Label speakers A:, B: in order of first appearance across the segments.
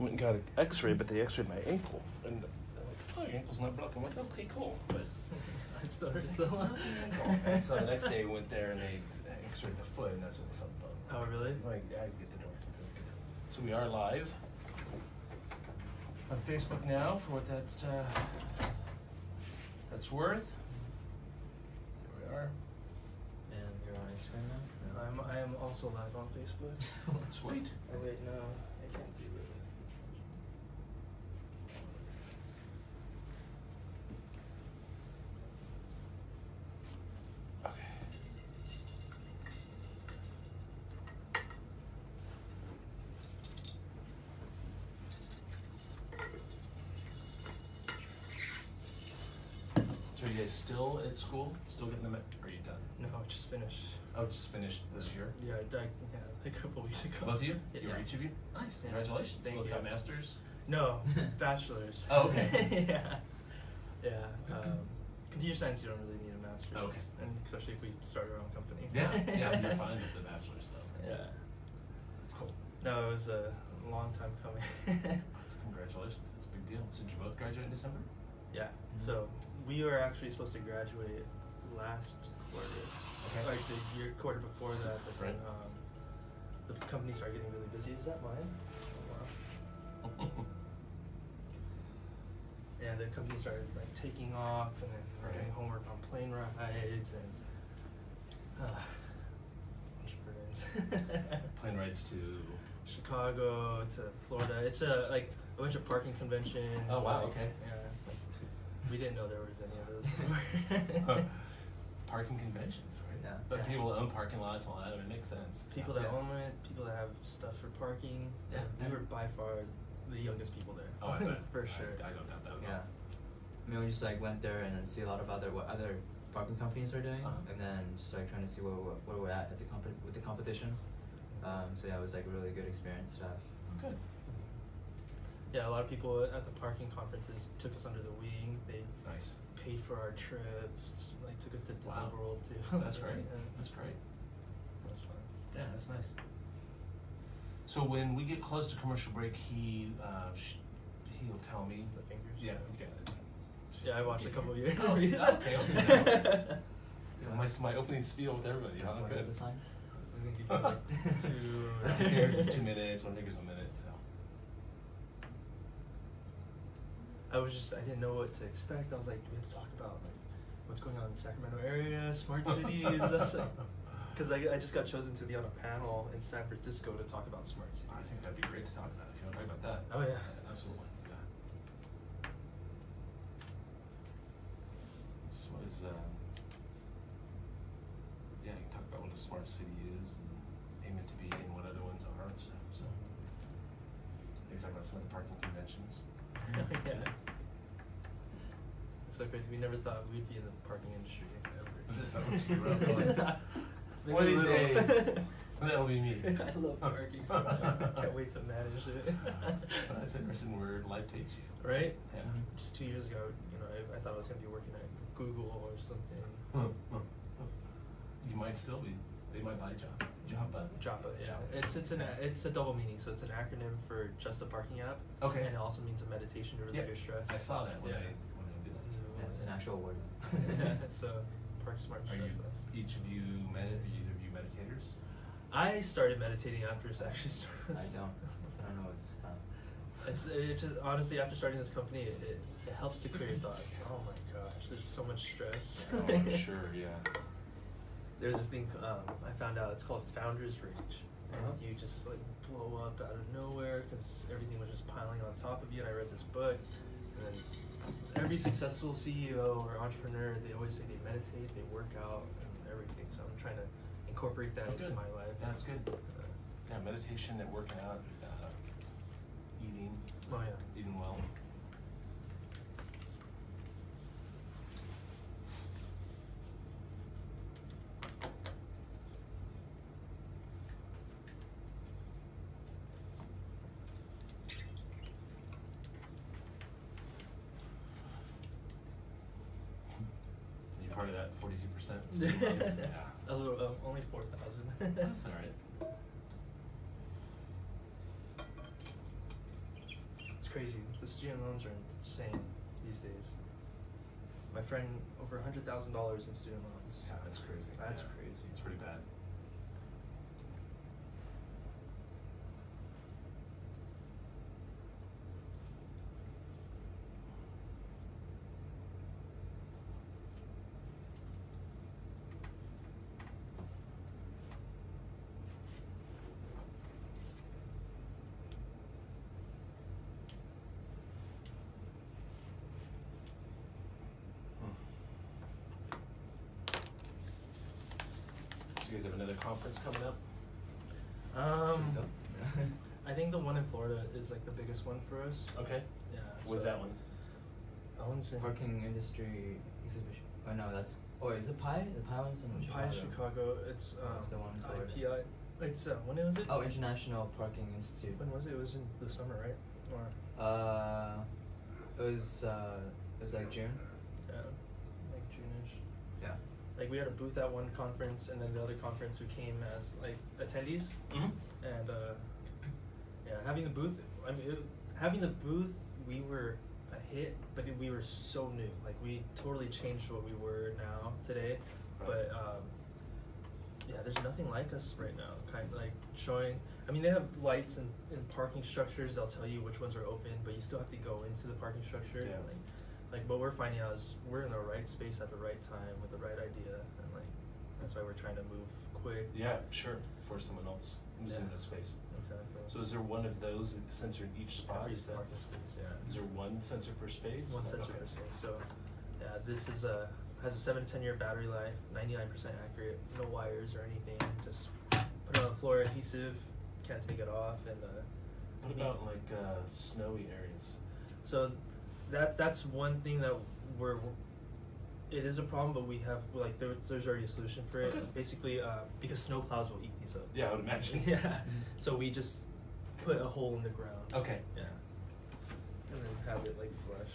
A: went and got an x-ray, but they x-rayed my ankle. And they're like, oh, your ankle's not broken. I'm like, okay, cool. But
B: it's still
A: and so the next day we went there and they x-rayed the foot, and that's when they saw the bone.
B: Oh, really?
A: Like, I get the door. So we are live on Facebook now for what that's worth. There we are.
C: And you're on Instagram now?
B: I am also live on Facebook.
A: Sweet.
B: Oh wait, no, I can't do it.
A: Okay. So are you guys still at school? Still getting them? Or are you done?
B: No, just finished.
A: Oh, just finished this year?
B: Yeah, like a couple weeks ago.
A: Both of you?
B: Yeah.
A: Each of you? Nice.
B: Yeah.
A: Congratulations.
B: Thank
A: Both
B: you.
A: got masters?
B: No, bachelor's.
A: Oh, okay.
B: Yeah. Computer science, you don't really need a master's.
A: Okay.
B: And especially if we start our own company.
A: Yeah, you're fine with the bachelor's stuff. That's cool.
B: No, it was a long time coming.
A: Congratulations. That's a big deal. So did you both graduate in December?
B: Yeah. So we were actually supposed to graduate last quarter.
A: Okay.
B: Like the quarter before that, but then the company started getting really busy. Is that mine? Oh, wow. And the company started like taking off, and then we're getting homework on plane rides and entrepreneurs.
A: Plane rides to
B: Chicago, to Florida. It's like a bunch of parking conventions.
A: Oh wow,
B: like,
A: okay.
B: Yeah. We didn't know there was any of those before.
A: Parking conventions, right?
C: Yeah.
A: But people that own parking lots and all that, it makes sense.
B: People that own it, people that have stuff for parking.
A: Yeah.
B: We were by far the youngest people there.
A: Oh, I bet.
B: For sure.
A: I don't doubt that at all.
C: Yeah. I mean, we just like went there and then see a lot of what other parking companies are doing, and then just like trying to see where we're at the with the competition. So yeah, it was like a really good experience to have.
A: Good.
B: Yeah, a lot of people at the parking conferences took us under the wing. They paid for our trips, like took us to Disney World too.
A: That's great.
B: Yeah.
A: That's great.
B: That's fun.
A: Yeah, that's nice. So when we get close to commercial break, he'll tell me
B: The fingers.
A: Yeah, you got it.
B: Yeah, I watched a couple of years.
A: Oh, okay. My opening spiel with everybody. Huh?
C: What are
A: Good.
C: the signs?
B: I think you did like
A: 2 fingers is 2 minutes. 1 finger's a minute. So.
B: I didn't know what to expect. I was like, do we have to talk about like what's going on in the Sacramento area, smart cities? That's like, because I just got chosen to be on a panel in San Francisco to talk about smart cities.
A: I think that'd be great to talk about if you want to talk about that.
B: Oh yeah,
A: absolutely. Yeah. So yeah, you can talk about what a smart city is and aim it to be, and what other ones are and stuff. So maybe talk about some of the parking conventions.
B: yeah. It's so crazy. We never thought we'd be in the parking industry ever.
A: Is that what you grew up on? One of these days, that'll be me.
B: I love parking so much. I can't wait to manage it.
A: That's interesting where life takes you.
B: Right?
A: Yeah.
B: Just 2 years ago, I thought I was going to be working at Google or something.
A: You might still be. They might buy Japa.
B: Japa, yeah. It's a double meaning. So it's an acronym for just a parking app.
A: Okay.
B: And it also means a meditation to relieve your stress.
A: I saw that when I did that.
C: Yeah, it's an actual word.
B: So Park Smart
A: Are
B: Stress
A: you
B: Less.
A: each of you either of you meditators?
B: I started meditating after it actually started.
C: I don't know what's.
B: It just honestly after starting this company, it helps to clear your thoughts. Oh my gosh, there's so much stress.
A: Oh, for sure, yeah.
B: There's this thing I found out. It's called Founder's Rage. And you just like blow up out of nowhere because everything was just piling on top of you. And I read this book, and then every successful CEO or entrepreneur, they always say they meditate, they work out, and everything. So I'm trying to incorporate that into my life.
A: That's good. Yeah, meditation and working out, eating.
B: Oh yeah.
A: Eating well. Part of that 42%. Yeah.
B: A little, only 4,000.
A: That's all right.
B: crazy. The student loans are insane these days. My friend, over $100,000 in student loans.
A: Yeah, that's crazy.
B: That's
A: Yeah.
B: crazy.
A: It's pretty bad. You guys have another conference coming up?
B: I think the one in Florida is like the biggest one for us.
A: Okay.
B: Yeah.
A: When's that one?
B: That one's in
C: Parking industry exhibition. Oh no, that's. Oh, is it Pi? The Pi one's in Chicago.
B: Pi Chicago. It's
C: What's the one in Florida?
B: IPI. It's when was it?
C: Oh, International Parking Institute.
B: When was it? It was in the summer, right? Or
C: It was like June.
B: yeah, like June-ish.
C: Yeah.
B: Like we had a booth at one conference, and then the other conference we came as like attendees.
A: Mm-hmm.
B: And yeah, having the booth. I mean, having the booth, we were a hit, but we were so new. Like we totally changed what we were now today.
A: Right.
B: But yeah, there's nothing like us right now. Kind of like showing. I mean, they have lights and parking structures. They'll tell you which ones are open, but you still have to go into the parking structure.
A: Yeah.
B: Like what we're finding out is we're in the right space at the right time with the right idea, and like that's why we're trying to move quick.
A: Yeah, sure. For someone else who's in
B: Yeah.
A: that space.
B: Exactly.
A: So is there one of those sensor in each spot?
B: Every
A: Is that-
B: parking space, yeah.
A: Is there one sensor per space?
B: One sensor
A: Okay.
B: per space. So, yeah, this is has a 7 to 10 year battery life, 99% accurate, no wires or anything. Just put it on the floor, adhesive, can't take it off, and
A: What about like snowy areas?
B: so that's one thing that it is a problem, but we have like there's already a solution for it.
A: Okay.
B: Basically, because snowplows will eat these up.
A: Yeah, I would imagine.
B: Yeah. So we just put a hole in the ground.
A: Okay.
B: Yeah. And then have it like flush.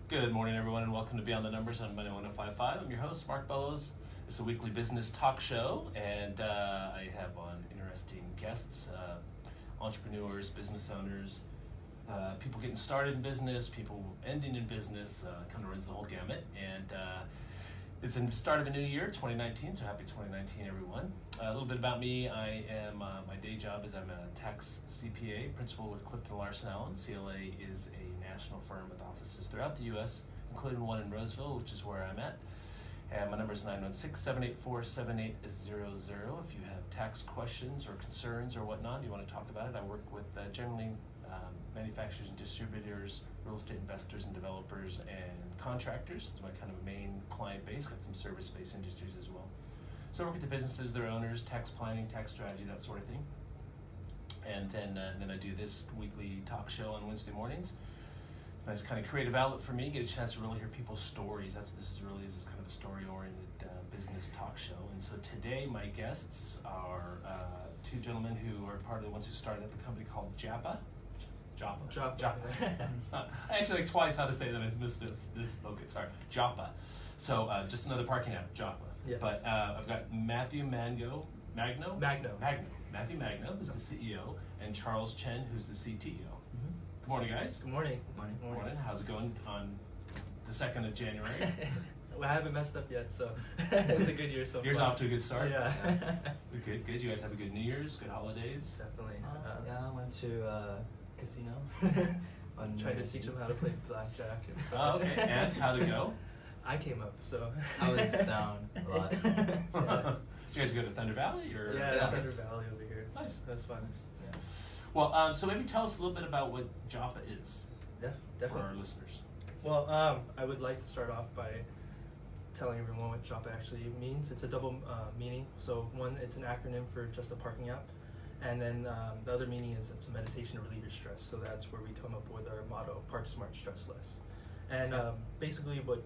A: Good morning, everyone, and welcome to Beyond the Numbers on Monday 1055. I'm your host, Mark Bellows. It's a weekly business talk show, and I have on interesting guests, entrepreneurs, business owners, people getting started in business, people ending in business, kind of runs the whole gamut. And it's the start of a new year, 2019, so happy 2019, everyone. A little bit about me. I am, my day job is I'm a tax CPA, principal with Clifton Larson Allen. CLA is a national firm with offices throughout the U.S., including one in Roseville, which is where I'm at. And my number is 916-784-7800. If you have tax questions or concerns or whatnot, you want to talk about it, I work with generally manufacturers and distributors, real estate investors and developers, and contractors. It's my kind of main client base. Got some service-based industries as well. So I work with the businesses, their owners, tax planning, tax strategy, that sort of thing. And then I do this weekly talk show on Wednesday mornings. Nice kind of creative outlet for me. Get a chance to really hear people's stories. That's what this really is. It's kind of a story-oriented business talk show. And so today my guests are two gentlemen who are part of the ones who started up a company called Japa. Japa. I actually like twice how to say that. I misspoke it. Sorry. Japa. So just another parking app, Japa.
B: Yeah.
A: But I've got Mathew Magno,
B: Magno.
A: Mathew Magno, who's the CEO, and Charles Chen, who's the CTO.
B: Mm-hmm.
A: Good morning, guys.
B: Good morning.
A: Morning. How's it going on the 2nd of January?
B: Well, I haven't messed up yet, so it's a good year so
A: Year's
B: far.
A: off to a good start.
B: Yeah.
A: Good. You guys have a good New Year's, good holidays.
B: Definitely.
C: Yeah, I went to casino.
B: Trying to teach them how to play blackjack. And stuff.
A: Oh, okay. And how'd it go?
B: I came up, so.
C: I was down a lot.
B: Yeah.
A: Did you guys go to Thunder Valley or?
B: Yeah, Thunder Valley over here.
A: Nice.
B: That's fun. Yeah.
A: Well, so maybe tell us a little bit about what Japa is for
B: Definitely.
A: our listeners.
B: Well, I would like to start off by telling everyone what Japa actually means. It's a double meaning. So one, it's an acronym for just a parking app, And then the other meaning is it's a meditation to relieve your stress. So that's where we come up with our motto, Park Smart, Stress Less. And basically what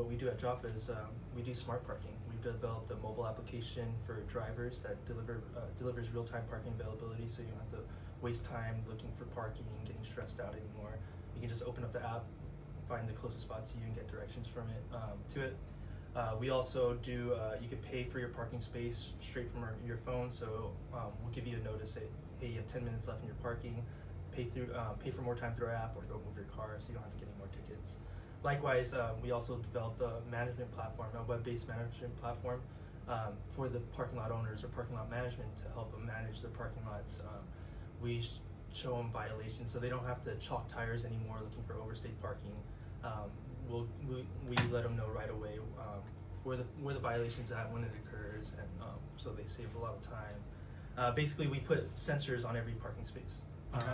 B: we do at Japa is we do smart parking. We've developed a mobile application for drivers that delivers real-time parking availability, so you don't have to waste time looking for parking, getting stressed out anymore. You can just open up the app, find the closest spot to you, and get directions from it to it. We also do, you can pay for your parking space straight from your phone, so we'll give you a notice, say, hey, you have 10 minutes left in your parking, pay for more time through our app, or go move your car so you don't have to get any more tickets. Likewise, we also developed a management platform, a web-based management platform for the parking lot owners or parking lot management to help them manage their parking lots. We show them violations so they don't have to chalk tires anymore looking for overstayed parking. We let them know right away where the violation's at, when it occurs, and so they save a lot of time. Basically, we put sensors on every parking space.
A: Okay.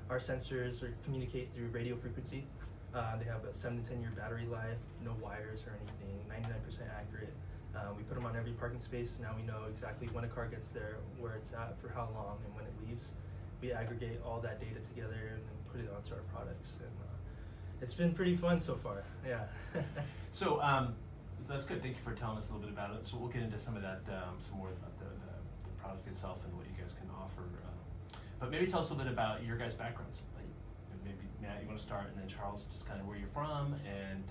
B: Our sensors communicate through radio frequency. They have a 7 to 10 year battery life, no wires or anything, 99% accurate. We put them on every parking space. Now we know exactly when a car gets there, where it's at, for how long, and when it leaves. We aggregate all that data together and then put it onto our products. And it's been pretty fun so far, yeah.
A: So that's good. Thank you for telling us a little bit about it. So we'll get into some of that, some more about the product itself and what you guys can offer. But maybe tell us a little bit about your guys' backgrounds. Like, maybe Matt, you want to start, and then Charles, just kind of where you're from, and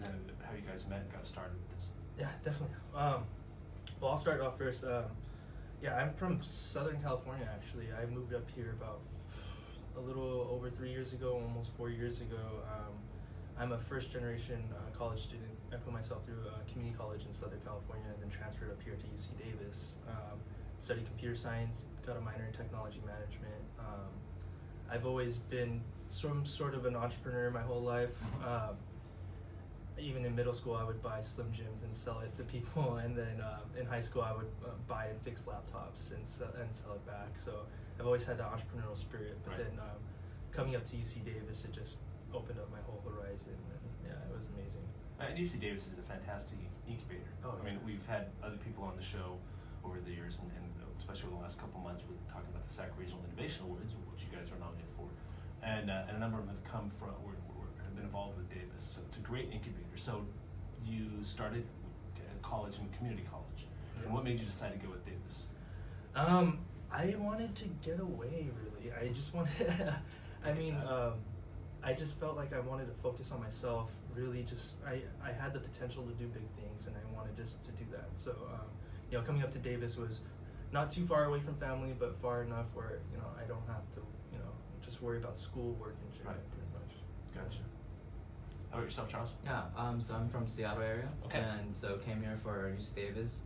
A: then how you guys met and got started with this.
B: Yeah, definitely. Well, I'll start off first. Yeah, I'm from Southern California, actually. I moved up here about a little over 3 years ago, almost 4 years ago. I'm a first-generation college student. I put myself through a community college in Southern California and then transferred up here to UC Davis. Studied computer science, got a minor in technology management. I've always been some sort of an entrepreneur my whole life. Even in middle school, I would buy Slim Jims and sell it to people, and then in high school, I would buy and fix laptops and sell it back. So I've always had that entrepreneurial spirit. But then coming up to UC Davis, it just opened up my whole horizon, and yeah, it was amazing.
A: And UC Davis is a fantastic incubator.
B: Oh,
A: I mean, we've had other people on the show over the years, and especially over the last couple of months, we're talking about the SAC Regional Innovation Awards, which you guys are nominated for, and a number of them have come from, or have been involved with Davis. So it's a great incubator. So you started at college and community college, and what made you decide to go with Davis?
B: I wanted to get away, really. I just wanted, I just felt like I wanted to focus on myself, really just, I had the potential to do big things, and I wanted just to do that. So, you know, coming up to Davis was not too far away from family, but far enough where, you know, I don't have to, you know, just worry about school, work, and shit, pretty much.
A: Gotcha. How about yourself, Charles?
C: Yeah, so I'm from Seattle area, and so came here for UC Davis,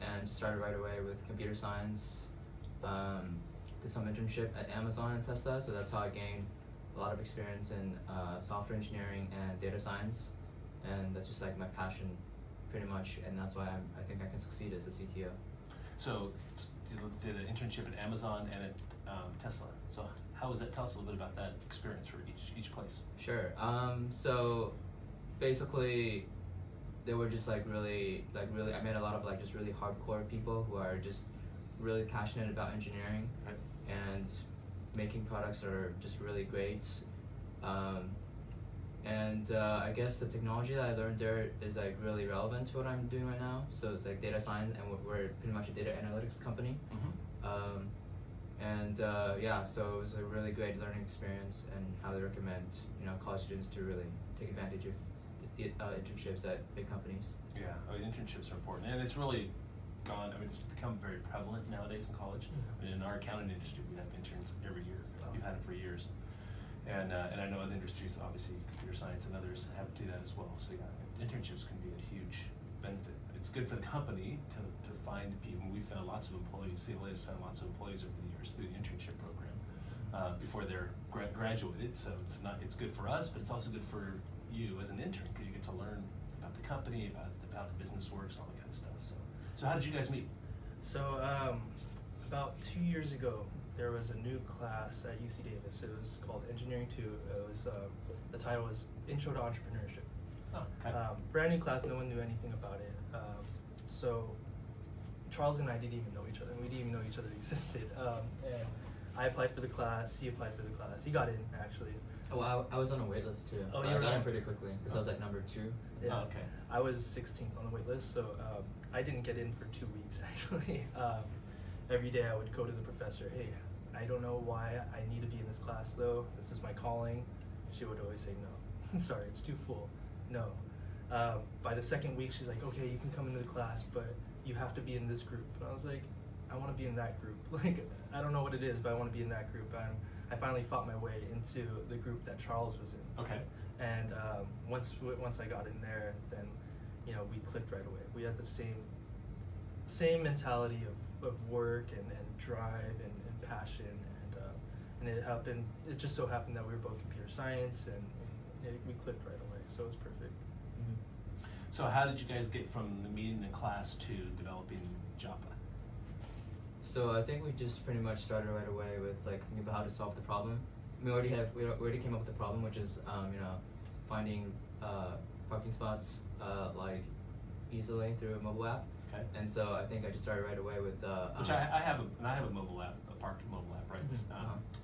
C: and just started right away with computer science. Did some internship at Amazon and Tesla, so that's how I gained a lot of experience in software engineering and data science, and that's just like my passion, pretty much, and that's why I think I can succeed as a CTO.
A: So you did an internship at Amazon and at Tesla. So how was that? Tell us a little bit about that experience for each place.
C: Sure. So basically, they were just really, I met a lot of just really hardcore people who are just really passionate about engineering and making products that are just really great. I guess the technology that I learned there is really relevant to what I'm doing right now. So it's data science, and we're pretty much a data analytics company. So it was a really great learning experience, and highly recommend college students to really take advantage of the internships at big companies.
A: Yeah, I mean, internships are important, and it's really gone. I mean, it's become very prevalent nowadays in college. I mean, in our accounting industry, we have interns every year. We've had it for years. And I know other industries, obviously computer science and others, have to do that as well. So yeah, internships can be a huge benefit. It's good for the company to find people. We've found lots of employees, CLA has found lots of employees over the years through the internship program before they're graduated. So it's good for us, but it's also good for you as an intern, because you get to learn about the company, about how the business works, all that kind of stuff. So how did you guys meet?
B: So about 2 years ago, there was a new class at UC Davis. It was called Engineering 2. It was the title was Intro to Entrepreneurship.
A: Oh, okay.
B: Brand new class. No one knew anything about it. So Charles and I didn't even know each other, and we didn't even know each other existed. And I applied for the class. He applied for the class. He got in actually.
C: Oh, I was on a wait list too.
B: Oh,
C: I got in pretty quickly because I was like number 2.
B: Yeah.
A: Oh, okay.
B: I was 16th on the wait list, so I didn't get in for 2 weeks actually. Every day I would go to the professor. Hey, I don't know why I need to be in this class though. This is my calling. She would always say no. Sorry, it's too full. No. By the second week, she's like, okay, you can come into the class, but you have to be in this group. And I was like, I want to be in that group. Like, I don't know what it is, but I want to be in that group. And I finally fought my way into the group that Charles was in.
A: Okay.
B: And once I got in there, then, you know, we clicked right away. We had the same mentality of work and drive and passion, and it happened. It just so happened that we were both computer science, and we clicked right away. So it was perfect.
C: Mm-hmm.
A: So how did you guys get from the meeting in class to developing Japa?
C: So I think we just pretty much started right away with like thinking about how to solve the problem. We already came up with the problem, which is you know, finding parking spots like easily through a mobile app.
A: Okay.
C: And so I think I just started right away with
A: Which I have a mobile app, a parking mobile app, right? It's,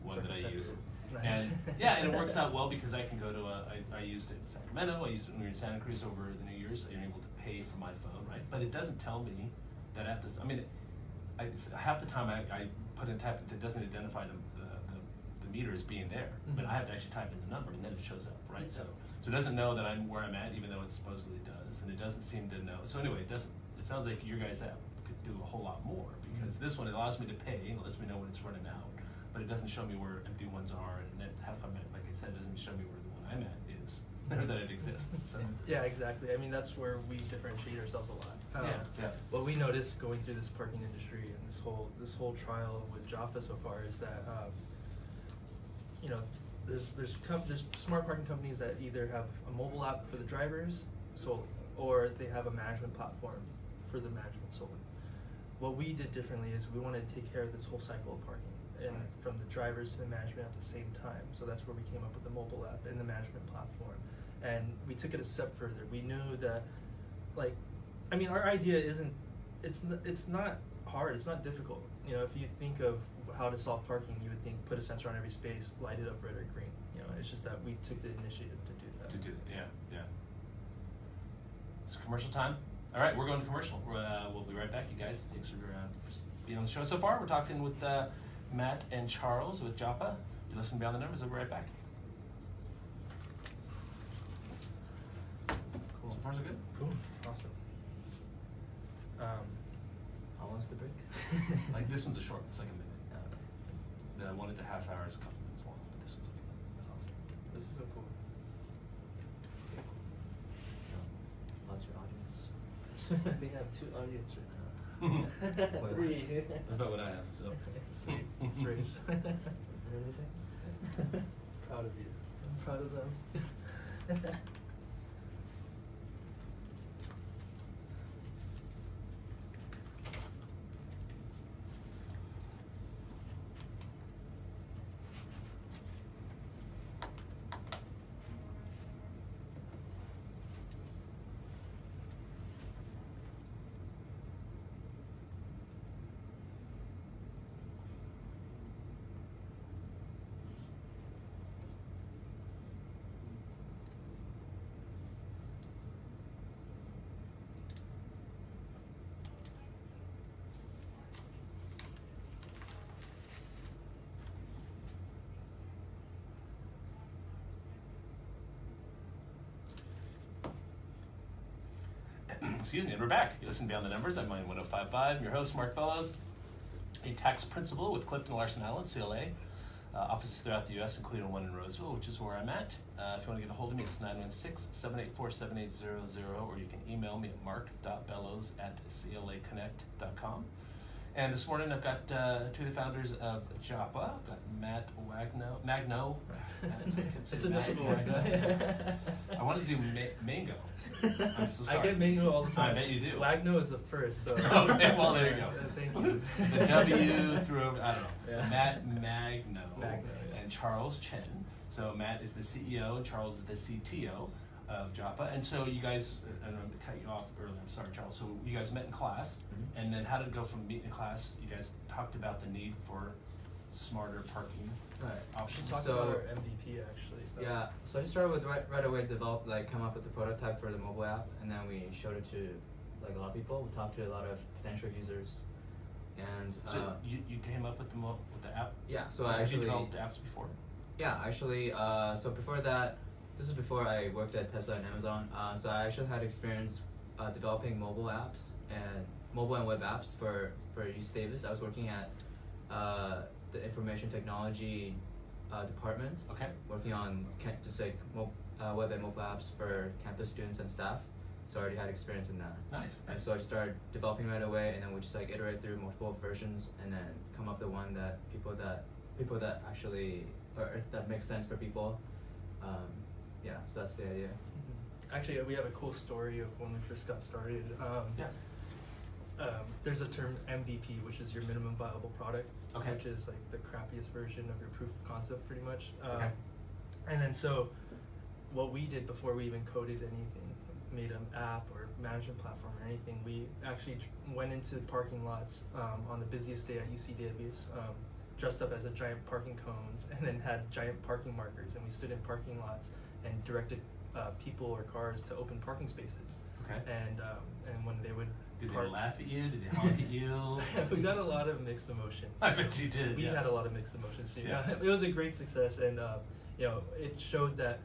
A: one that I use.
B: Nice.
A: And yeah, and it works out well because I can go to I used it in Sacramento. I used it when we were in Santa Cruz over the New Year's. So you're able to pay for my phone, right? But it doesn't tell me that app is. I mean, it's half the time I put in tap it doesn't identify the meter as being there. But I have to actually type in the number and then it shows up, right? So it doesn't know that I'm where I'm at, even though it supposedly does, and it doesn't seem to know. So anyway, it sounds like your guys' app could do a whole lot more because this one allows me to pay and lets me know when it's running out, but it doesn't show me where empty ones are, and that half I'm at, like I said, doesn't show me where the one I'm at is, or that it exists. So.
B: Yeah, exactly. I mean, that's where we differentiate ourselves a lot.
A: Yeah.
B: What we noticed going through this parking industry and this whole trial with Japa so far is that you know, there's smart parking companies that either have a mobile app for the drivers solely, or they have a management platform for the management solely. What we did differently is we wanted to take care of this whole cycle of parking, and from the drivers to the management at the same time. So that's where we came up with the mobile app and the management platform. And we took it a step further. We knew that, like, I mean, our idea it's not hard, it's not difficult. You know, if you think of how to solve parking, you would think put a sensor on every space, light it up red or green. You know, it's just that we took the initiative to do that.
A: Yeah. It's commercial time. All right, we're going to commercial. We'll be right back, you guys. Thanks for being on the show so far. We're talking with Matt and Charles with Japa. You listen Beyond the Numbers. We'll be right back. Cool. So far, so good?
B: Cool. Awesome.
C: How long's the break?
A: Like this one's a short, it's like a minute. The one at the half hour is a couple minutes long, but this one's like a minute. That's awesome.
B: This is so cool.
C: How's your audience?
B: They have 2 audience right now. 3.
A: That's about what I have, so.
B: Sweet. It's race.
C: What did they say?
B: Proud of you. I'm proud of them.
A: Excuse me, and we're back. You listen to Beyond the Numbers. I'm on 105.5. I'm your host, Mark Bellows, a tax principal with Clifton, Larson Island, CLA. Offices throughout the U.S., including one in Roseville, which is where I'm at. If you want to get a hold of me, it's 916-784-7800, or you can email me at mark.bellows@claconnect.com. And this morning I've got 2 of the founders of Japa. I've got Matt Magno.
B: It's a difficult one.
A: I wanted to do Mango. I'm so sorry.
B: I get Mango all the time.
A: I bet you do.
B: Magno is the first, so.
A: Okay, well, there you go.
B: Thank you.
A: The W through over, I don't know.
B: Yeah.
A: Matt Magno
B: Yeah.
A: and Charles Chen. So Matt is the CEO and Charles is the CTO of Japa. And so you guys, I don't know to cut you off earlier, I'm sorry, Charles. So you guys met in class, and then how did it go from meeting in class? You guys talked about the need for smarter parking options.
B: Talk about our MVP actually.
C: Yeah, so I just started with right away come up with the prototype for the mobile app, and then we showed it to like a lot of people. We talked to a lot of potential users, and
A: so you came up with the app.
C: Yeah, so
A: I
C: I actually
A: developed apps before.
C: Yeah, actually, so before that, this is before I worked at Tesla and Amazon. So I actually had experience developing mobile apps and mobile and web apps for UC Davis. I was working at the information technology department.
A: Okay.
C: Working on web and mobile apps for campus students and staff. So I already had experience in that.
A: Nice.
C: And so I just started developing right away, and then we just like iterate through multiple versions, and then come up with one that people that actually or that makes sense for people. Yeah, so that's the idea.
B: Actually, we have a cool story of when we first got started. There's a term MVP, which is your minimum viable product, which is like the crappiest version of your proof of concept, pretty much. And then so, what we did before we even coded anything, made an app or management platform or anything, we actually went into parking lots on the busiest day at UC Davis, dressed up as a giant parking cones, and then had giant parking markers, and we stood in parking lots and directed people or cars to open parking spaces.
A: Okay.
B: And when they would
A: Did they laugh at you? Did they honk at you?
B: We got a lot of mixed emotions.
A: I bet you did.
B: We had a lot of mixed emotions too. Yeah. It was a great success, and it showed that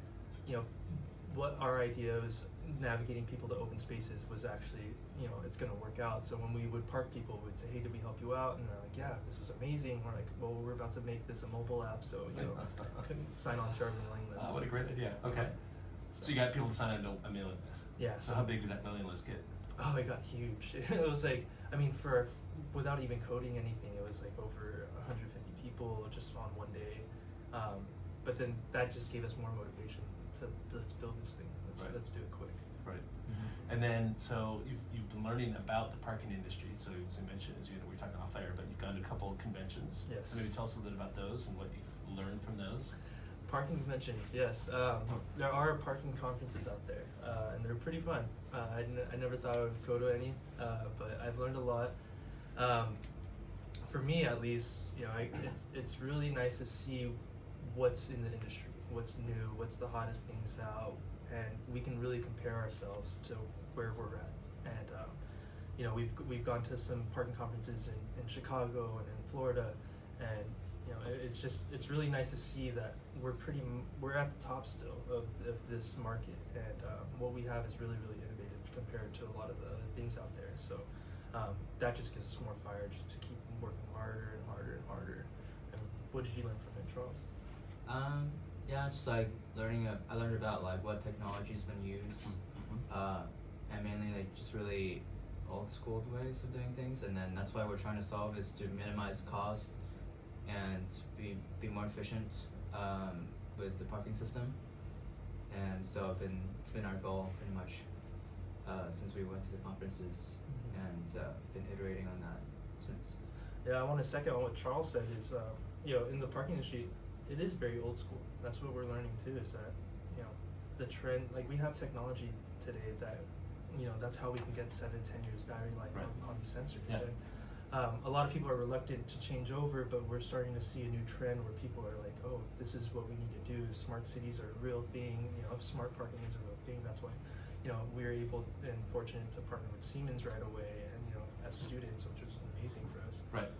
B: what our idea was navigating people to open spaces was actually it's going to work out. So when we would park people, we'd say, hey, did we help you out? And they're like, yeah, this was amazing. We're like, well, we're about to make this a mobile app, so couldn't sign on to our mailing list.
A: Oh, what a great idea. Okay. So you got people to sign on to a mailing list.
B: Yeah.
A: So how big did that mailing list get?
B: Oh, it got huge. It was like, without even coding anything, it was like over 150 people just on one day. But then that just gave us more motivation to let's build this thing. Let's do it quick.
A: Right. And then, so you've been learning about the parking industry. So as you mentioned, we were talking off air, but you've gone to a couple of conventions.
B: Yes.
A: So maybe tell us a little bit about those and what you've learned from those.
B: Parking conventions, yes. There are parking conferences out there, and they're pretty fun. I never thought I would go to any, but I've learned a lot. For me, at least, it's really nice to see what's in the industry, what's new, what's the hottest things out, and we can really compare ourselves to where we're at. And we've gone to some parking conferences in Chicago and in Florida, and it's really nice to see that we're at the top still of this market, and what we have is really, really innovative compared to a lot of the other things out there. So that just gives us more fire just to keep working harder and harder and harder. And what did you learn from it, Charles?
C: Yeah, just like I learned about like what technology's been used, and mainly like just really old school ways of doing things, and then that's why we're trying to solve is to minimize cost and be more efficient with the parking system. And so it's been our goal pretty much since we went to the conferences, and been iterating on that since.
B: Yeah, I want to second on what Charles said is, in the parking industry, it is very old school. That's what we're learning too, is that, the trend, like we have technology today that, that's how we can get 7-10 years battery life on these sensors.
A: Yeah.
B: And a lot of people are reluctant to change over, but we're starting to see a new trend where people are like, oh, this is what we need to do. Smart cities are a real thing. Smart parking is a real thing. That's why, we were able and fortunate to partner with Siemens right away, and as students, which was amazing for us.
A: Right.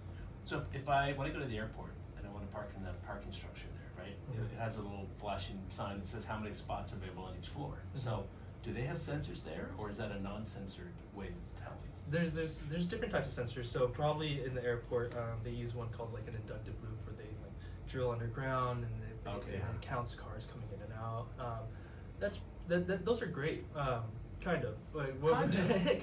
A: So if I want to go to the airport and I want to park in the parking structure there, right? It has a little flashing sign that says how many spots are available on each floor. So do they have sensors there, or is that a non-censored way of telling?
B: There's different types of sensors. So probably in the airport, they use one called like an inductive loop, where they like drill underground and it counts cars coming in and out. Those are great. Kind of.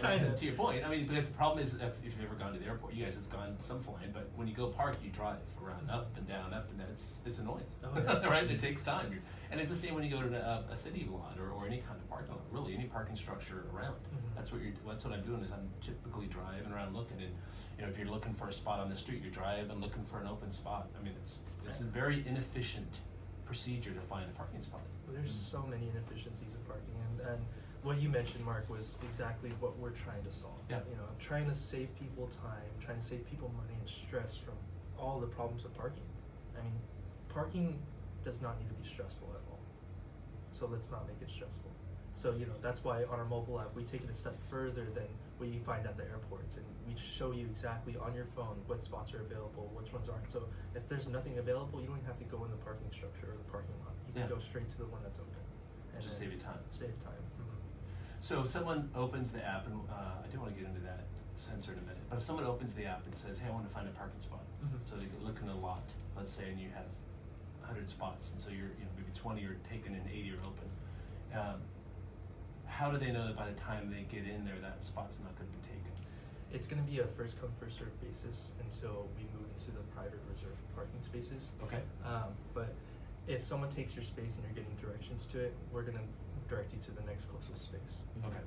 B: Kind of.
A: To your point, because the problem is if you've ever gone to the airport, you guys have gone some flying, but when you go park, you drive around up and down. It's annoying, right? And it takes time. And it's the same when you go to a city lot or any kind of parking lot, really any parking structure around. That's what I'm doing is I'm typically driving around looking, and if you're looking for a spot on the street, you're driving looking for an open spot. It's a very inefficient procedure to find a parking spot?
B: There's so many inefficiencies in parking, and what you mentioned, Mark, was exactly what we're trying to solve.
A: Yeah.
B: You know, trying to save people time, trying to save people money and stress from all the problems of parking. I mean, parking does not need to be stressful at all. So let's not make it stressful. So, you know, that's why on our mobile app, we take it a step further than what you find at the airports. And we show you exactly on your phone what spots are available, which ones aren't. So if there's nothing available, you don't even have to go in the parking structure or the parking lot. You can go straight to the one that's open. And
A: just save you time.
B: Save time. Mm-hmm.
A: So if someone opens the app, and I do want to get into that sensor in a minute, but if someone opens the app and says, hey, I want to find a parking spot, so they look in the lot, let's say, and you have 100 spots, and so you're, you know, maybe 20 are taken and 80 are open. How do they know that by the time they get in there, that spot's not going to be taken?
B: It's going to be a first come, first served basis until we move into the private reserved parking spaces.
A: Okay.
B: But if someone takes your space and you're getting directions to it, we're going to direct you to the next closest space.
A: Okay.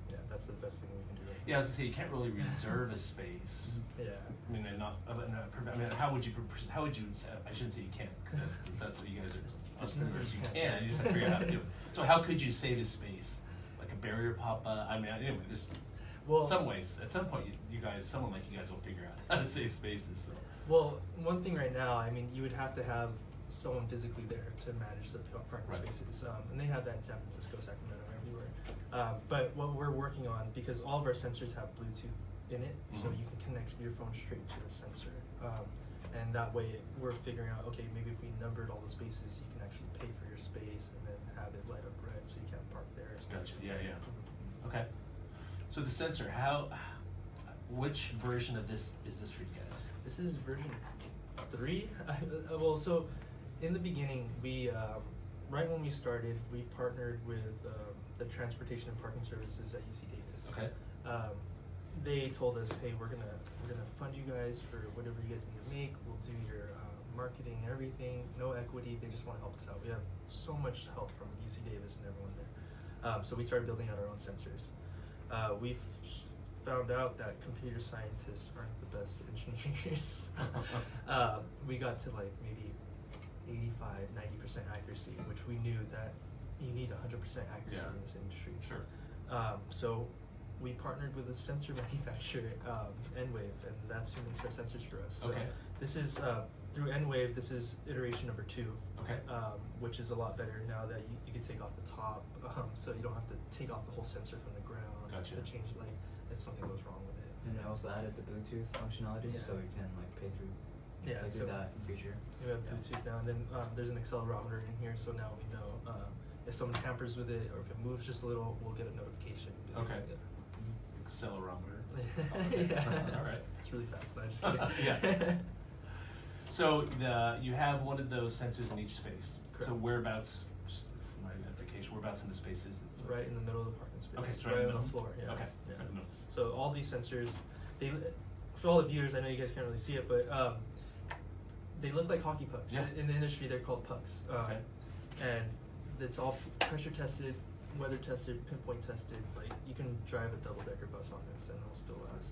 B: Yeah, that's the best thing we can do. Right
A: Yeah, I was gonna say you can't really reserve a space.
B: Yeah.
A: I mean, and not. I mean, how would you? I shouldn't say you can't, because that's what you guys are entrepreneurs. You can. You just have to figure out how to do it. So how could you save a space? Like a barrier pop up? I mean, anyway, just. Well, some ways. At some point, someone like you guys will figure out how to save spaces. So.
B: Well, one thing right now, I mean, you would have to have someone physically there to manage the parking spaces, and they have that in San Francisco, Sacramento, everywhere. But what we're working on, because all of our sensors have Bluetooth in it, so you can connect your phone straight to the sensor, and that way we're figuring out, okay, maybe if we numbered all the spaces, you can actually pay for your space and then have it light up red so you can't park there.
A: Gotcha. Yeah. Okay. So the sensor, which version of this is this for you guys?
B: This is version 3. Well, so in the beginning, we right when we started, we partnered with the Transportation and Parking Services at UC Davis.
A: Okay.
B: They told us, hey, we're gonna fund you guys for whatever you guys need to make. We'll do your marketing, everything. No equity. They just want to help us out. We have so much help from UC Davis and everyone there. So we started building out our own sensors. We've found out that computer scientists aren't the best engineers. We got to like maybe 85-90% accuracy, which we knew that you need 100% accuracy in this industry.
A: Sure.
B: So we partnered with a sensor manufacturer, N-Wave, and that's who makes our sensors for us. So
A: okay.
B: This is through N-Wave. This is iteration number 2.
A: Okay.
B: Which is a lot better now that you can take off the top, so you don't have to take off the whole sensor from the ground
A: Gotcha.
B: to change like if something goes wrong with it.
C: And they also added the Bluetooth functionality, so we can like pay through that feature.
B: We have Bluetooth now, and then there's an accelerometer in here, so now we know if someone tampers with it or if it moves just a little, we'll get a notification.
A: Okay. Accelerometer.
B: Yeah.
A: All right.
B: It's really fast, but I'm just kidding.
A: Yeah. So you have one of those sensors in each space.
B: Correct.
A: So whereabouts, just for my identification, whereabouts in the space is it?
B: Right in the middle of the parking space.
A: Okay, it's
B: right on the floor. Yeah.
A: Okay.
B: Yeah.
A: Right in the middle.
B: So all these sensors, for all the viewers, I know you guys can't really see it, but they look like hockey pucks.
A: Yeah.
B: In the industry, they're called pucks.
A: Okay.
B: And it's all pressure tested, weather tested, pinpoint tested. Like you can drive a double-decker bus on this, and it'll still last.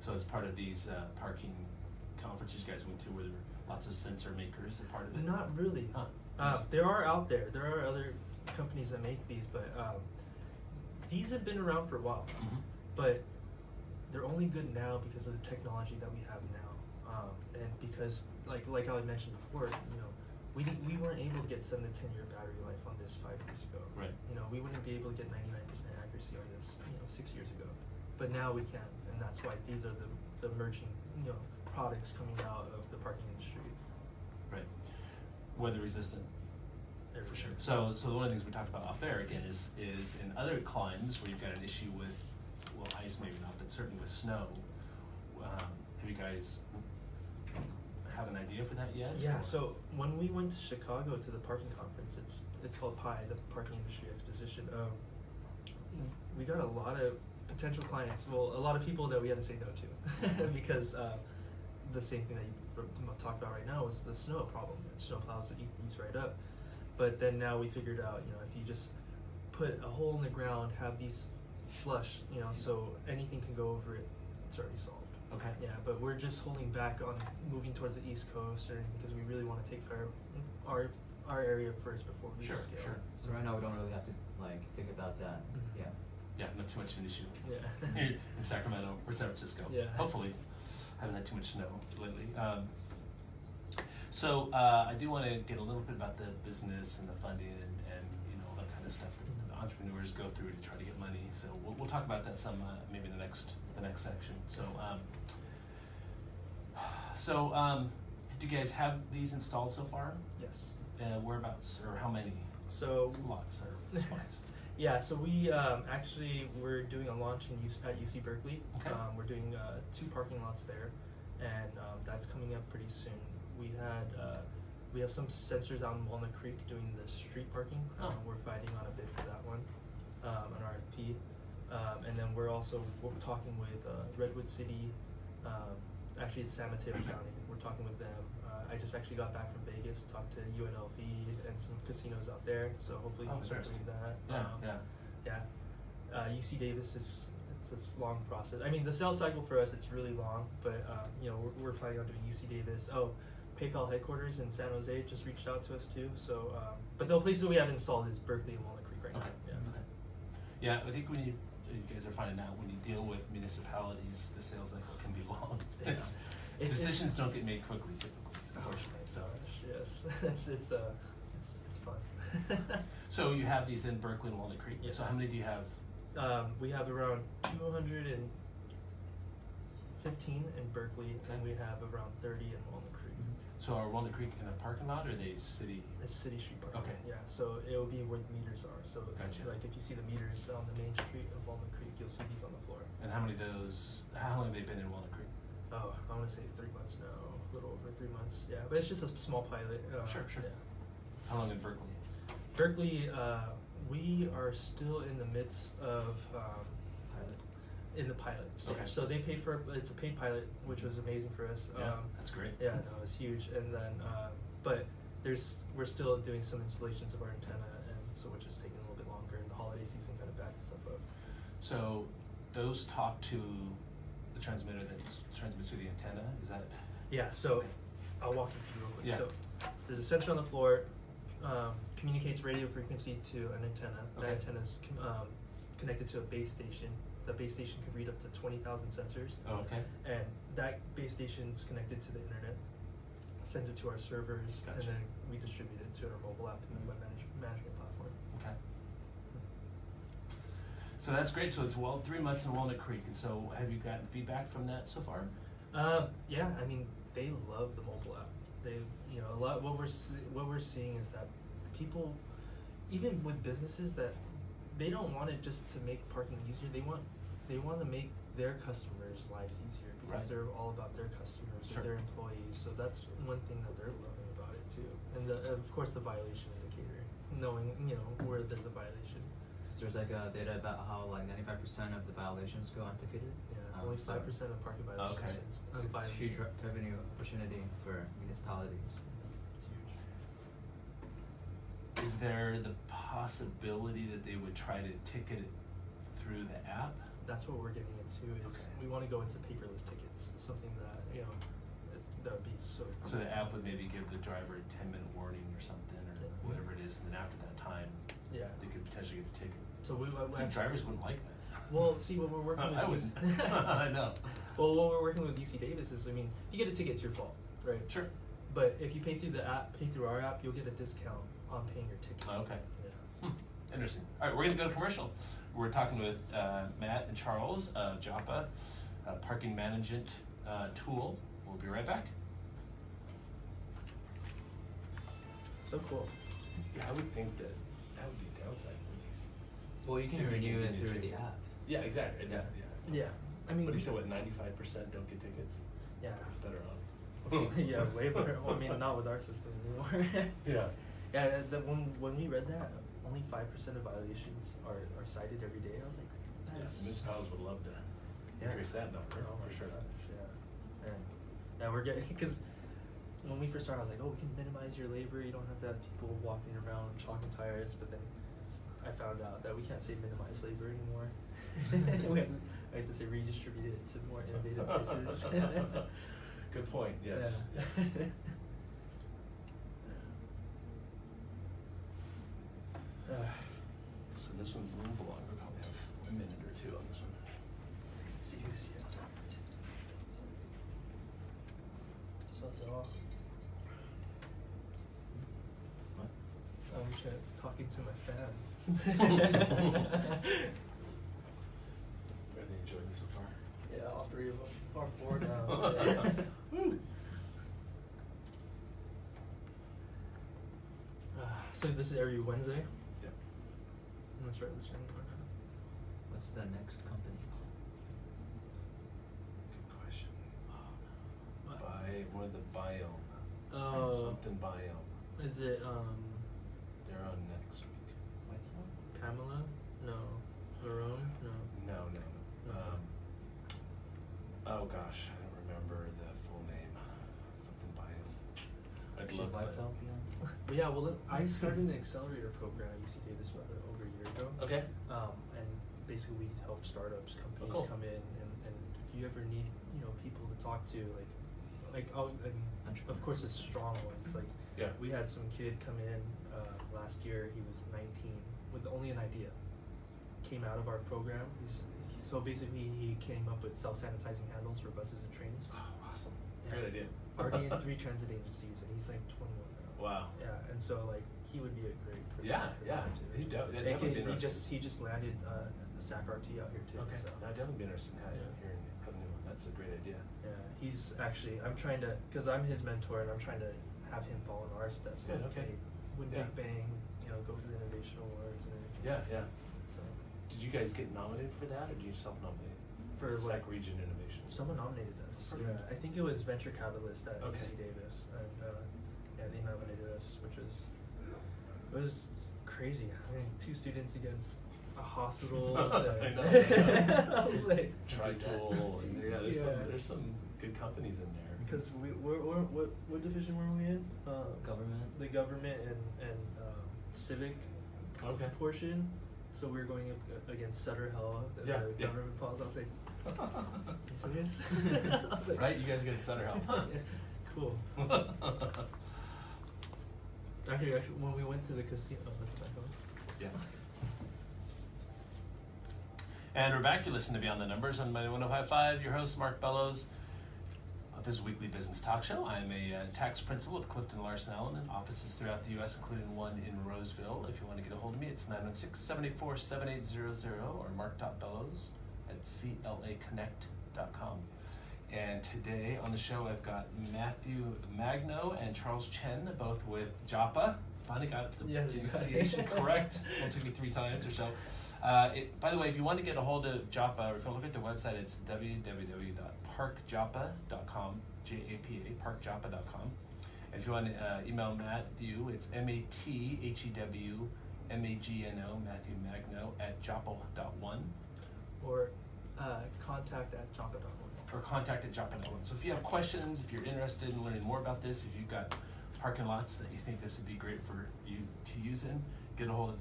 A: So as part of these parking conferences you guys went to, were there lots of sensor makers a part of it?
B: Not really.
A: Huh.
B: There are out there. There are other companies that make these, but these have been around for a while. But they're only good now because of the technology that we have now, and because, like I mentioned before, you know, we weren't able to get 7 to 10 year battery life on this 5 years ago.
A: Right.
B: You know, we wouldn't be able to get 99% accuracy on this, 6 years ago. But now we can, and that's why these are the emerging, products coming out of the parking industry.
A: Right. Weather resistant. For sure. So one of the things we talked about off air again is in other climes where you've got an issue with, well, ice maybe not, but certainly with snow. Have you guys have an idea for that yet?
B: Yeah. So when we went to Chicago to the parking conference, it's called PI, the Parking Industry Exposition. We got a lot of potential clients. Well, a lot of people that we had to say no to because the same thing that you talked about right now is the snow problem. Snow plows eat these right up. But then now we figured out, if you just put a hole in the ground, have these flush, so anything can go over it, it's already solved.
A: Okay.
B: Yeah, but we're just holding back on moving towards the East Coast or anything because we really want to take our area first before we scale.
A: Sure.
C: So right now we don't really have to like think about that.
B: Mhm.
C: Yeah.
A: Yeah, not too much of an issue.
B: Yeah.
A: Here in Sacramento or San Francisco.
B: Yeah.
A: Hopefully, haven't had too much snow lately. So I do want to get a little bit about the business and the funding and all that kind of stuff that entrepreneurs go through to try to get money. So we'll talk about that some maybe in the next section. So do you guys have these installed so far?
B: Yes.
A: Whereabouts or how many?
B: So
A: Lots or spots?
B: yeah, so we we're doing a launch at UC Berkeley.
A: Okay.
B: We're doing 2 parking lots there, and that's coming up pretty soon. We have some sensors out in Walnut Creek doing the street parking.
A: Oh.
B: We're fighting on a bid for that one, an RFP, and then we're talking with Redwood City. Actually, it's San Mateo County. We're talking with them. I just actually got back from Vegas, talked to UNLV and some casinos out there. So hopefully we can start doing that. Yeah. UC Davis it's a long process. I mean, the sales cycle for us it's really long, but we're planning on doing UC Davis. Oh, PayPal headquarters in San Jose just reached out to us too. So, but the places we have installed is Berkeley and Walnut Creek right now. Yeah.
A: Okay. Yeah, I think when you guys are finding out when you deal with municipalities, the sales cycle can be long.
B: Yeah.
A: Decisions don't get made quickly, typically, unfortunately. So
B: yes, it's fun.
A: So you have these in Berkeley and Walnut Creek.
B: Yes.
A: So how many do you have?
B: We have around 215 in Berkeley, and we have around 30 in Walnut Creek.
A: So are Walnut Creek in a parking lot or are they city?
B: It's city street parking.
A: Okay.
B: Yeah, so it will be where the meters are. So
A: Gotcha.
B: like if you see the meters on the main street of Walnut Creek, you'll see these on the floor.
A: And how many of those, how long have they been in Walnut Creek?
B: Oh, I want to say 3 months now, a little over 3 months. Yeah, but it's just a small pilot.
A: Sure.
B: Yeah.
A: How long in Berkeley?
B: Berkeley, we are still in the midst of in the pilot stage.
A: Okay.
B: So they paid for it's a paid pilot, which was amazing for us.
A: Yeah, that's great.
B: Yeah, no, it's huge. And then, but we're still doing some installations of our antenna, and so we're just taking a little bit longer. And the holiday season kind of backed stuff up.
A: So those talk to the transmitter that transmits through the antenna. Is that?
B: Yeah. So
A: Okay.
B: I'll walk you through real quick.
A: Yeah.
B: So there's a sensor on the floor, communicates radio frequency to an antenna.
A: Okay.
B: That antenna is connected to a base station. The base station can read up to 20,000 sensors.
A: Oh, okay.
B: And that base station is connected to the internet, sends it to our servers,
A: Gotcha.
B: and then we distribute it to our mobile app and the web management platform.
A: Okay. So that's great. So it's 3 months in Walnut Creek, and so have you gotten feedback from that so far?
B: Yeah, I mean they love the mobile app. They, a lot. What we're seeing is that people, even with businesses, that they don't want it just to make parking easier. They want to make their customers' lives easier because
A: Right.
B: they're all about their customers
A: Sure.
B: or their employees. So that's one thing that they're loving about it too. And of course the violation indicator, knowing where there's a violation.
C: So there's like data about how like 95% of the violations go unticketed.
B: Yeah, only 5% of parking violations.
A: Okay.
C: So it's a huge revenue opportunity for municipalities.
B: It's huge.
A: Is there the possibility that they would try to ticket it through the app?
B: That's what we're getting into. Is
A: Okay.
B: we want to go into paperless tickets. Something that that would be so.
A: So the app would maybe give the driver a 10-minute warning or something, or
B: Yeah.
A: whatever it is, and then after that time,
B: Yeah.
A: they could potentially get a ticket.
B: So
A: I think drivers wouldn't like that.
B: Well, see, what we're working with.
A: I wouldn't. I know.
B: Well, what we're working with UC Davis is, I mean, if you get a ticket, it's your fault, right?
A: Sure.
B: But if you pay through the app, pay through our app, you'll get a discount on paying your ticket.
A: Oh, okay.
B: Yeah.
A: Interesting. All right, we're going to go to commercial. We're talking with Matt and Charles of Japa, parking management tool. We'll be right back.
B: So cool.
A: Yeah, I would think that would be a downside for me.
C: Well, you can
A: If you
C: renew
A: can
C: it
A: renew
C: through
A: ticket.
C: the app.
A: Yeah, exactly.
C: Yeah.
B: Yeah. I mean.
A: But he said, what, 95% don't get tickets?
B: Yeah.
A: It's better odds.
B: Yeah, way better. Well, I mean, not with our system anymore.
A: Yeah.
B: Yeah, when we read that, only 5% of violations are cited every day. I was like,
A: Yes,
B: that's
A: municipalities would love to increase that number,
B: Oh my
A: for sure.
B: gosh, yeah. And we're getting, because when we first started, I was like, oh, we can minimize your labor. You don't have to have people walking around chalking tires. But then I found out that we can't say minimize labor anymore. I like to say redistribute it to more innovative places.
A: Good point. Yes.
B: Yeah.
A: Yes. So this one's a little longer. We probably have a minute or two on this one.
B: Let's see who's here. Something off.
A: What?
B: I'm talking to my fans.
A: Are they enjoying this so far?
B: Yeah, all three of them. Or four now.
A: Woo.
B: So this is every Wednesday?
A: Yeah.
B: Let's write this down.
C: What's the next company?
A: Good question.
B: What?
A: One of the biome.
B: Oh.
A: Something biome.
B: Is it
A: They're on next week.
C: What's that?
B: Pamela? No. Verone? No.
A: No.
B: No.
A: Oh gosh, I don't remember the full name. Something biome. I'd love that.
B: But yeah, well, I started an accelerator program at UC Davis over a year ago.
A: Okay.
B: And basically we help startups, companies
A: cool.
B: come in, and if you ever need, people to talk to, of course it's strong ones. Like,
A: Yeah.
B: we had some kid come in last year. He was 19 with only an idea. Came out of our program. So basically he came up with self-sanitizing handles for buses and trains.
A: Oh, awesome.
B: Yeah.
A: Great idea.
B: Already in 3 transit agencies, and he's like 21 now.
A: Wow.
B: Yeah, and so he would be a great person.
A: Yeah,
B: to
A: yeah.
B: talk to.
A: He'd definitely be interested.
B: He just landed the SAC RT out here too.
A: Okay.
B: So.
A: I'd definitely be interested in
B: Yeah.
A: hearing a new one. That's a great idea.
B: Yeah, he's actually. I'm trying to, because I'm his mentor, and I'm trying to have him follow in our steps.
A: Good, okay.
B: Win
A: Yeah.
B: Big Bang, go for the innovation awards and everything.
A: Yeah.
B: So
A: Did you guys get nominated for that, or do you self-nominate?
B: For what?
A: SAC Region Innovation.
B: Someone nominated us.
A: Perfect.
B: Yeah, I think it was Venture Catalyst at
A: Okay.
B: UC Davis, and they nominated us, which was crazy. I mean, 2 students against a hospital.
A: I know.
B: I was like,
A: Tri-Tool, and there's some good companies in there.
B: because what division were we in?
C: Government.
B: The government and civic portion. So we were going up against Sutter Health and
A: Yeah,
B: the
A: yeah.
B: government policy. I was like, you serious? I was like,
A: Right, you guys get Sutter Health.
B: Yeah, cool. Actually, when we went to the casino, that's back home.
A: Yeah. And we're back. You're listening to Beyond the Numbers on Money 105.5. Your host, Mark Bellows. This is a weekly business talk show. I'm a tax principal with Clifton Larson Allen and offices throughout the U.S., including one in Roseville. If you want to get a hold of me, it's 916-784-7800 or mark.bellows at claconnect.com. And today on the show, I've got Mathew Magno and Charles Chen, both with Japa. Finally got the pronunciation correct. It took me 3 times or so. By the way, if you want to get a hold of Japa, or if you want to look at their website, it's www.parkjapa.com, J-A-P-A, parkjapa.com. And if you want to email Matthew, it's M-A-T-H-E-W M-A-G-N-O, Mathew Magno, at japa.one.
B: Or contact at japa.one.
A: Or contact at japa.one. So if you have questions, if you're interested in learning more about this, if you've got parking lots that you think this would be great for you to use in, get a hold of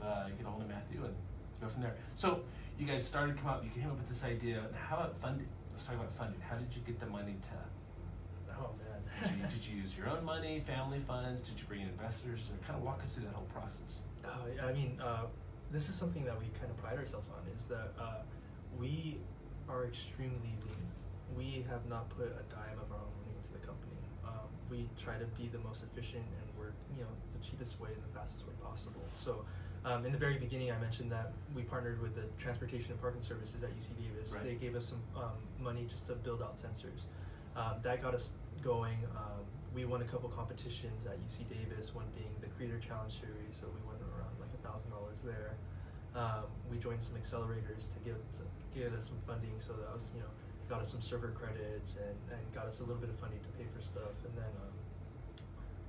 A: Matthew and go from there. So you guys came up with this idea. How about funding? Let's talk about funding. How did you get the money to?
B: Oh man.
A: Did you use your own money, family funds? Did you bring in investors? Or kind of walk us through that whole process.
B: I mean, this is something that we kind of pride ourselves on, is that we are extremely lean. We have not put a dime of our own money into the company. We try to be the most efficient and work, the cheapest way and the fastest way possible. So, in the very beginning, I mentioned that we partnered with the Transportation and Parking Services at UC Davis.
A: Right.
B: They gave us some money just to build out sensors. That got us going. We won a couple competitions at UC Davis, one being the Creator Challenge Series, so we won around like $1,000 there. We joined some accelerators to get us some funding, so that was, got us some server credits and got us a little bit of funding to pay for stuff. And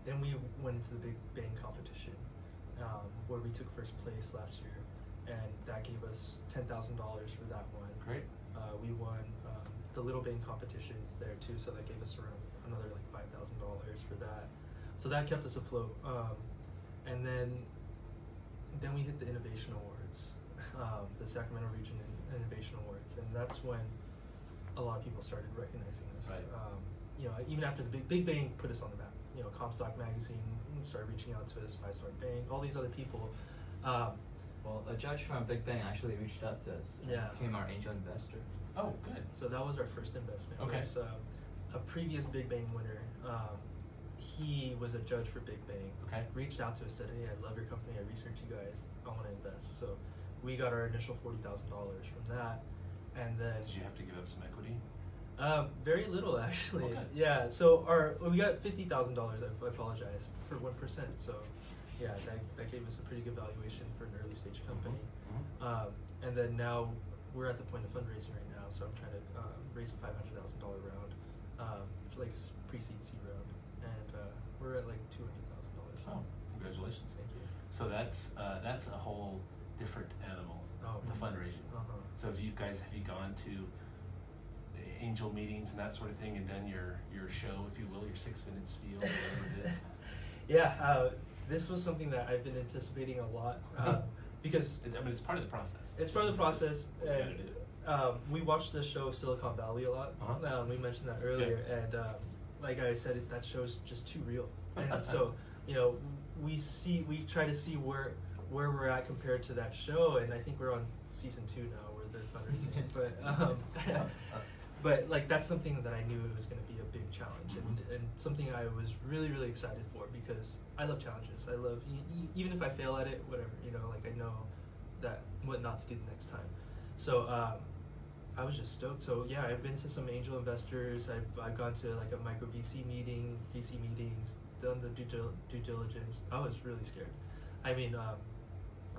B: then we went into the Big Bang competition, where we took first place last year, and that gave us $10,000 for that one.
A: Great.
B: We won the Little Bang competitions there too, so that gave us around another like $5,000 for that. So that kept us afloat. And then we hit the Innovation Awards. the Sacramento Region Innovation Awards, and that's when a lot of people started recognizing us.
A: Right.
B: Even after the Big Bang put us on the map, Comstock Magazine started reaching out to us, 5 Star Bank, all these other people.
C: Well, a judge from Big Bang actually reached out to us and became our angel investor.
A: Oh, good.
B: So that was our first investment.
A: Okay.
B: It was, a previous Big Bang winner. He was a judge for Big Bang.
A: Okay.
B: Reached out to us, said, "Hey, I love your company. I researched you guys. I want to invest." So we got our initial $40,000 from that, and then.
A: Did you have to give up some equity?
B: Very little actually.
A: Okay.
B: Yeah. So we got $50,000. I apologize for 1%. So, yeah, that gave us a pretty good valuation for an early stage company.
A: Mm-hmm.
B: And then now we're at the point of fundraising right now. So I'm trying to raise a $500,000 round, like pre-seed seed round, and we're at like $200,000.
A: Oh, congratulations!
B: Thank you.
A: So that's a whole different animal.
B: Oh,
A: the fundraising. So have you gone to angel meetings and that sort of thing, and done your show, if you will, your 6-minute spiel, whatever it is?
B: Yeah, this was something that I've been anticipating a lot because
A: it's part of the process.
B: It's part of the process, and
A: we
B: we watched the show Silicon Valley a lot. We mentioned that earlier, and like I said, that show's just too real. And so we try to see where we're at compared to that show, and I think we're on season 2 now, where they're fundraising. But like that's something that I knew it was going to be a big challenge, and something I was really, really excited for, because I love challenges. I love even if I fail at it, whatever, like I know that what not to do the next time. So I was just stoked. So yeah, I've been to some angel investors. I've gone to like a micro VC meetings, done the due diligence. I was really scared. I mean,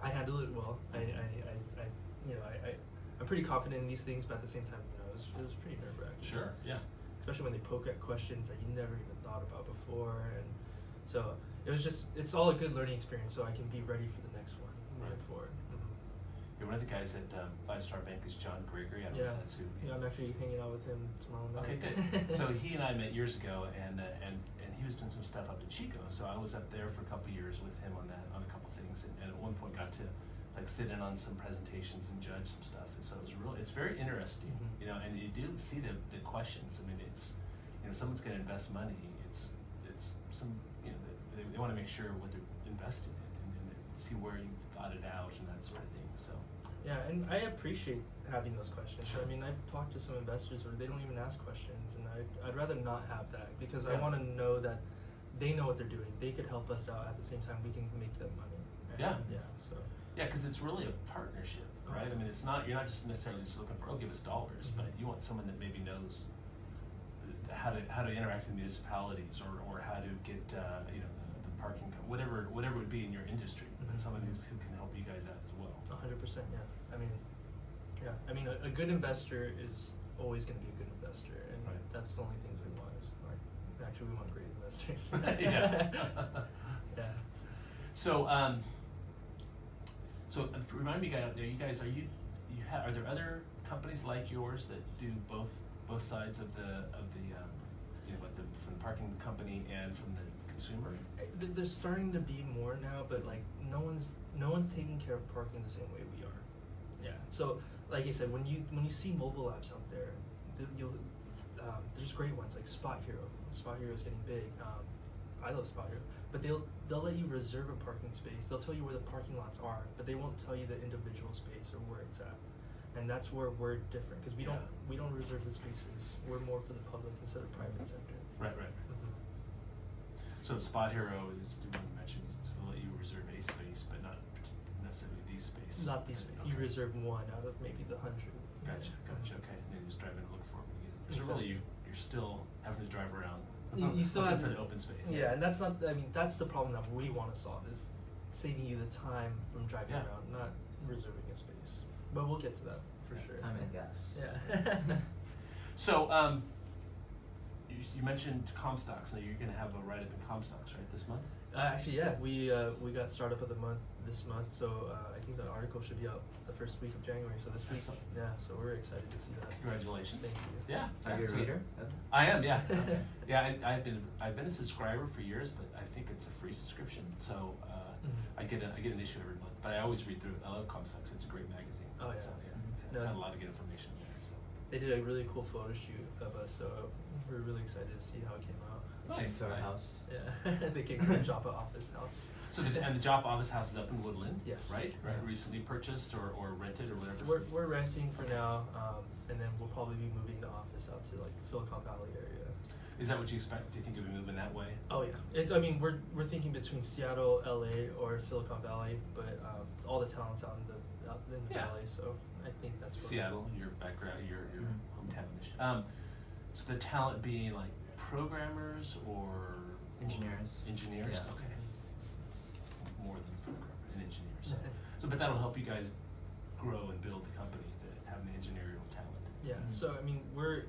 B: I handled it well. I'm pretty confident in these things, but at the same time, it was pretty nerve-wracking.
A: Sure, yeah.
B: Especially when they poke at questions that you never even thought about before, and so it's all a good learning experience. So I can be ready for the next one moving forward.
A: One of the guys at 5 Star Bank is John Gregory. I don't know if that's who.
B: Yeah, I'm actually hanging out with him tomorrow night.
A: Okay, good. So he and I met years ago, and he was doing some stuff up in Chico. So I was up there for a couple of years with him on a couple things, and at one point got to like sit in on some presentations and judge some stuff. And so it's very interesting, and you do see the questions. I mean, it's someone's going to invest money. It's some they want to make sure what they're investing in and see where you've thought it out and that sort of thing. So.
B: Yeah, and I appreciate having those questions.
A: Sure.
B: I mean, I've talked to some investors where they don't even ask questions, and I'd rather not have that, because I want to know that they know what they're doing. They could help us out. At the same time, we can make them money. And
A: Yeah, because it's really a partnership, right? I mean, you're not just necessarily just looking for, give us dollars, but you want someone that maybe knows how to interact with municipalities, or how to get the parking, whatever it would be in your industry, but someone who can help you guys out as well.
B: 100%, yeah. I mean, a good investor is always going to be a good investor, and that's the only things we want is actually we want great investors. Yeah.
A: So remind me, guys out there, you guys are there other companies like yours that do both sides of the from the parking company and from the consumer?
B: There's starting to be more now, but like no one's taking care of parking the same way we are. Yeah. So like I said, when you see mobile apps out there, there's great ones like Spot Hero. Spot Hero is getting big. I love Spot Hero, but they'll let you reserve a parking space. They'll tell you where the parking lots are, but they won't tell you the individual space or where it's at. And that's where we're different, because we don't reserve the spaces. We're more for the public instead of private sector.
A: Right. So the Spot Hero is, you mentioned, is to let you reserve a space, but not necessarily the space.
B: Not the space. Okay. You reserve one out of maybe the 100.
A: Gotcha. Okay. And then you just drive in and look for them. So really, you're still having to drive around.
B: You still have
A: for the open space.
B: Yeah, and that's not. I mean, that's the problem that we want to solve, is saving you the time from driving around, not reserving a space. But we'll get to that for sure.
C: Time and gas.
B: Yeah.
A: So, you mentioned Comstocks. Now you're going to have a write-up in Comstocks, right, this month?
B: Actually, yeah, we got Startup of the Month this month, so I think the article should be out the first week of January. So this week,
A: Excellent.
B: yeah. So we're excited to see that.
A: Congratulations.
B: Thank you.
A: Yeah.
C: Are you a
A: so-
C: reader?
A: I am, yeah. Yeah, I've been a subscriber for years, but I think it's a free subscription, so I get an issue every month. But I always read through it. I love Comstocks. It's a great magazine.
B: Oh, yeah.
A: So, yeah.
B: Mhm.
A: I
B: No.
A: found a lot of good information there. So.
B: They did a really cool photo shoot of us, so we're really excited to see how it came out.
A: Nice.
C: To our
A: nice.
C: house.
B: Yeah, they came to the Japa office house.
A: So the Japa office house is up in Woodland.
B: Yes.
A: Right. Right. Recently purchased or rented or whatever.
B: We're renting for now, and then we'll probably be moving the office out to like Silicon Valley area.
A: Is that what you expect? Do you think you'll be moving that way?
B: Oh yeah. I mean, we're thinking between Seattle, LA, or Silicon Valley, but all the talent's out in the
A: Yeah.
B: valley, so I think that's what
A: Seattle, your background, your
C: Mhm.
A: hometown. So the talent being like programmers or
C: Engineers.
A: Engineers.
C: Yeah.
A: Okay. More than a programmer, an engineer. So, but that'll help you guys grow and build the company that have an engineering talent.
B: Yeah.
C: Mhm.
B: So I mean, we're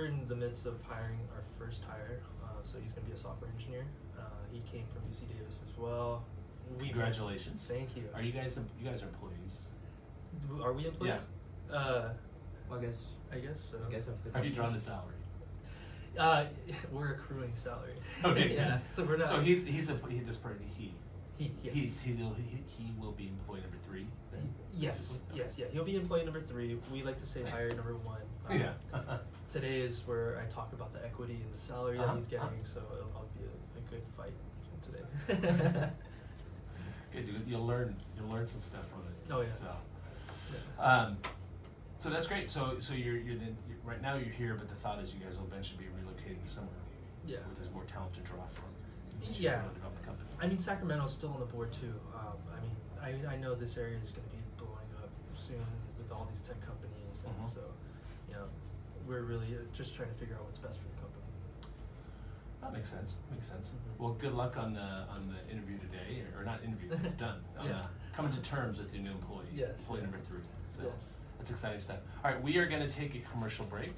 B: in the midst of hiring our first hire. So he's going to be a software engineer. He came from UC Davis as well.
A: Congratulations.
B: Thank you.
A: Are you guys are employees?
B: Are we employees?
C: Well, I guess.
B: I guess so.
C: I guess if the
A: Have you
C: company-
A: drawn the salary?
B: We're accruing salary.
A: Okay.
B: Yeah. So we're not.
A: So he
B: Yes.
A: he will be employee number 3. Then,
B: Yes.
A: basically?
B: Yes. Yeah. He'll be employee number 3. We like to say
A: Nice.
B: hire number 1.
A: Yeah.
B: Today is where I talk about the equity and the salary that he's getting.
A: Uh-huh.
B: So it'll be a good fight today.
A: Good. You'll learn some stuff from it.
B: Oh, yeah.
A: So.
B: Yeah.
A: So that's great. So right now you're here, but the thought is you guys will eventually be relocating somewhere
B: Yeah.
A: where there's more talent to draw from.
B: Yeah.
A: To develop the company.
B: I mean, Sacramento's still on the board too. I mean, I know this area is going to be blowing up soon with all these tech companies, and
A: Mhm.
B: so, you know, we're really just trying to figure out what's best for the company.
A: That makes sense. Makes sense.
B: Mhm.
A: Well, good luck on the interview today, or not interview. It's done.
B: Yeah.
A: Coming to terms with your new employee.
B: Yes.
A: Employee number 3. So
B: Yes.
A: that's exciting stuff. All right, we are going to take a commercial break,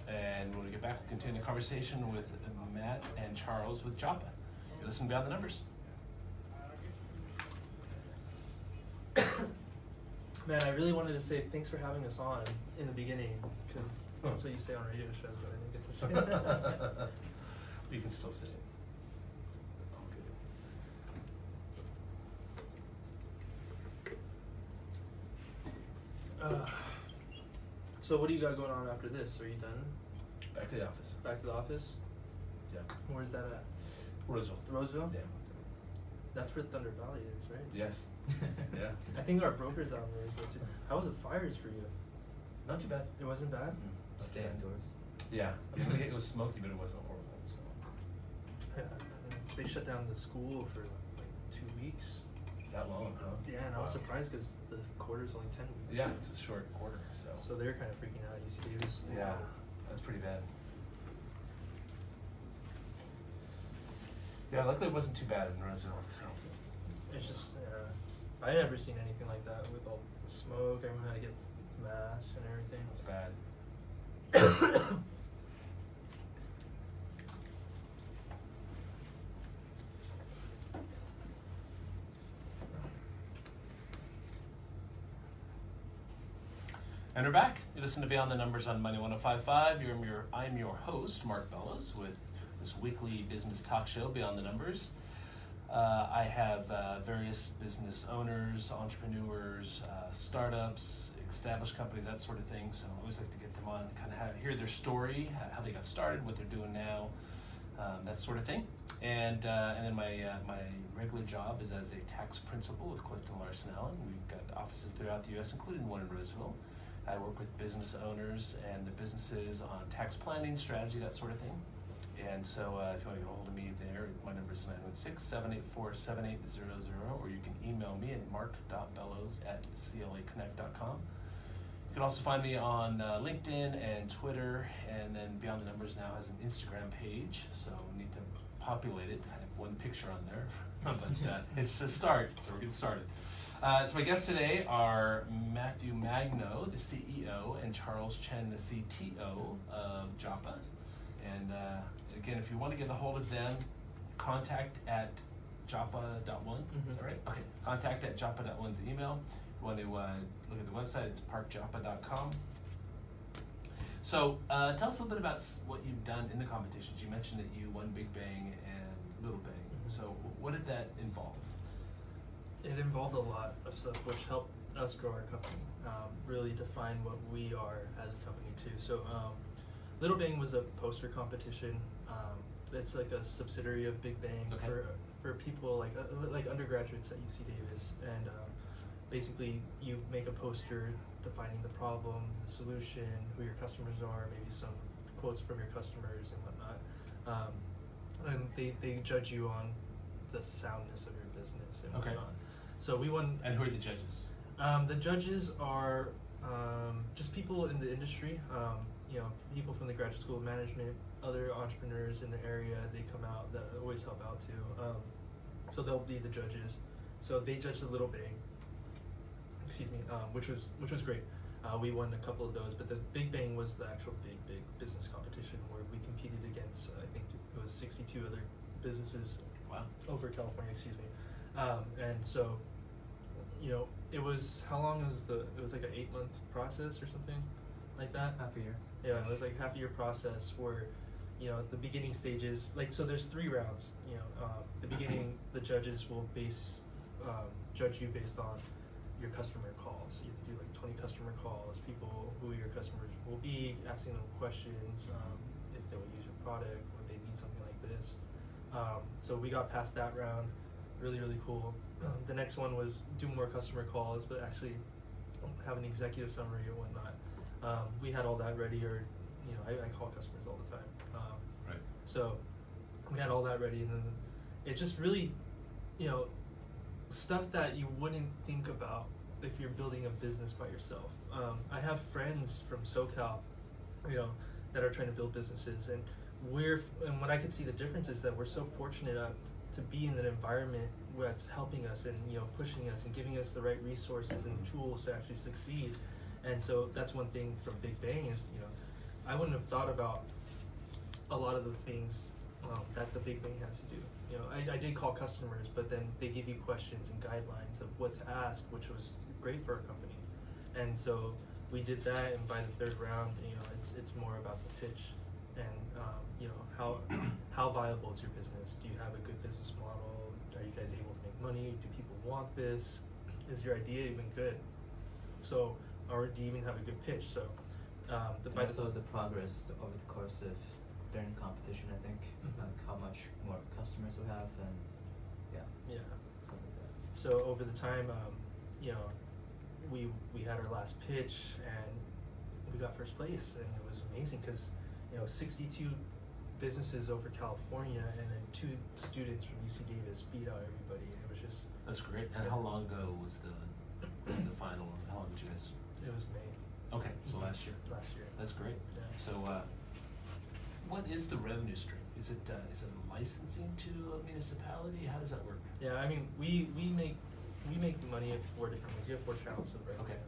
A: and when we get back, we'll continue the conversation with Matt and Charles with Japa. You listen Beyond the Numbers.
B: Man, I really wanted to say thanks for having us on in the beginning, because that's what you say on radio shows, but I didn't get to say it.
A: You can still say it. All good.
B: So what do you got going on after this? Are you done?
A: Back to the office.
B: Back to the office?
A: Yeah.
B: Where's that at?
A: Roseville.
B: Roseville?
A: Yeah.
B: That's where Thunder Valley is, right?
A: Yes. Yeah.
B: I think our broker's out in Roseville too. How was the fires for you?
A: Not too bad.
B: It wasn't bad?
A: Not
C: Stay
A: too bad.
C: indoors.
A: Yeah. I mean, it was smoky, but it wasn't horrible. So.
B: Yeah. I mean, they shut down the school for like 2 weeks.
A: That long, huh?
B: Yeah, and I was
A: Wow.
B: surprised because the quarter's only 10 weeks.
A: Yeah, it's a short quarter, so.
B: So they're kind of freaking out at UC Davis.
A: Yeah, that's pretty bad. Yeah, luckily it wasn't too bad in Roseville. So.
B: It's just, I never seen anything like that with all the smoke. Everyone had to get masks and everything.
A: It's bad. And we're back. You listen to Beyond the Numbers on Money 105.5. I'm your host, Mark Bellows, with this weekly business talk show, Beyond the Numbers. I have various business owners, entrepreneurs, startups, established companies, that sort of thing. So I always like to get them on, kind of hear their story, how they got started, what they're doing now, that sort of thing. And then my regular job is as a tax principal with Clifton Larson Allen. We've got offices throughout the U.S., including one in Roseville. I work with business owners and the businesses on tax planning, strategy, that sort of thing. And so if you want to get a hold of me there, my number is 916-784-7800, or you can email me at mark.bellows@claconnect.com. You can also find me on LinkedIn and Twitter, and then Beyond the Numbers now has an Instagram page, so we need to populate it. I have one picture on there, but it's a start, so we're getting started. So my guests today are Mathew Magno, the CEO, and Charles Chen, the CTO of Japa. And again, if you want to get a hold of them, contact at japa.one. Is that right? Okay. Contact at japa.one's the email. If you want to look at the website, it's parkjapa.com. So tell us a little bit about what you've done in the competitions. You mentioned that you won Big Bang and Little Bang. So what did that involve?
B: It involved a lot of stuff, which helped us grow our company, really define what we are as a company too. So Little Bang was a poster competition. It's like a subsidiary of Big Bang for people like undergraduates at UC Davis, and basically you make a poster defining the problem, the solution, who your customers are, maybe some quotes from your customers and whatnot, and they judge you on the soundness of your business and whatnot. So we won.
A: And who are the judges?
B: The judges are just people in the industry, people from the Graduate School of Management, other entrepreneurs in the area. They come out, that always help out too. So they'll be the judges. So they judged a Little Bang, which was great. We won a couple of those, but the Big Bang was the actual big business competition where we competed against, I think it was 62 other businesses.
A: Wow. Over
B: California, and so, it was, how long was it was like an 8-month process or something like that?
C: Half a year.
B: Yeah, it was like half a year process where, the beginning stages, so there's 3 rounds. The beginning, the judges will judge you based on your customer calls. You have to do like 20 customer calls, people who your customers will be, asking them questions, if they will use your product, would they need something like this. So we got past that round, really cool. The next one was do more customer calls, but actually have an executive summary or whatnot. We had all that ready, or I call customers all the time.
A: Right.
B: So we had all that ready, and then it just really, stuff that you wouldn't think about if you're building a business by yourself. I have friends from SoCal, that are trying to build businesses, and what I can see the difference is that we're so fortunate to be in an environment that's helping us and pushing us and giving us the right resources and tools to actually succeed. And so that's one thing from Big Bang is I wouldn't have thought about a lot of the things that the Big Bang has to do. I did call customers, but then they give you questions and guidelines of what to ask, which was great for our company. And so we did that, and by the 3rd round, it's more about the pitch and how viable is your business? Do you have a good business model? Are you guys able to make money? Do people want this? Is your idea even good? So, or do you even have a good pitch? So,
C: the progress over the course of during competition, I think, like how much more customers we have, and stuff like that.
B: So over the time, we had our last pitch and we got 1st place, and it was amazing because 62 businesses over California, and then 2 students from UC Davis beat out everybody. It was just,
A: that's great. And how long ago was the final? How long did you guys?
B: It was May.
A: Okay, so last year. That's great.
B: Yeah.
A: So what is the revenue stream? Is it licensing to a municipality? How does that work?
B: Yeah, I mean, we make money in 4 different ways. We have 4 channels of revenue.
A: Okay.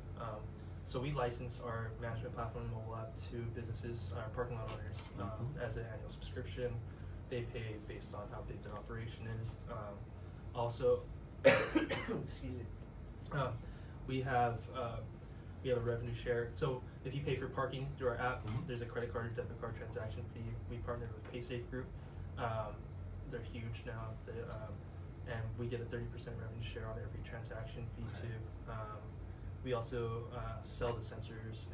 B: So we license our management platform and mobile app to businesses, our parking lot owners, as an annual subscription. They pay based on how big their operation is. Also, excuse me. We have a revenue share. So if you pay for parking through our app, there's a credit card or debit card transaction fee. We partnered with PaySafe Group. They're huge now, and we get a 30% revenue share on every transaction fee too. We also sell the sensors,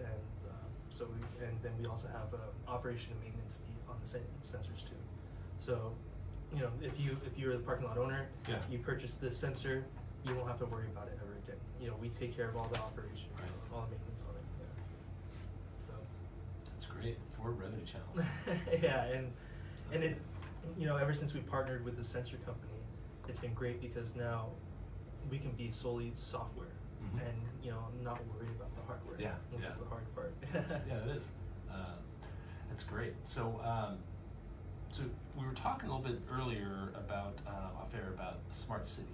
B: and then we also have operation and maintenance fee on the sensors too. So, if you're the parking lot owner, you purchase this sensor, you won't have to worry about it ever again. We take care of all the operation, all the maintenance on it. Yeah. So
A: that's great. 4 revenue channels.
B: Yeah, and it, ever since we partnered with the sensor company, it's been great because now we can be solely software. And not worry about the hardware. Which is the hard part.
A: Yeah, it is. That's great. So, so we were talking a little bit earlier about off air about a smart city,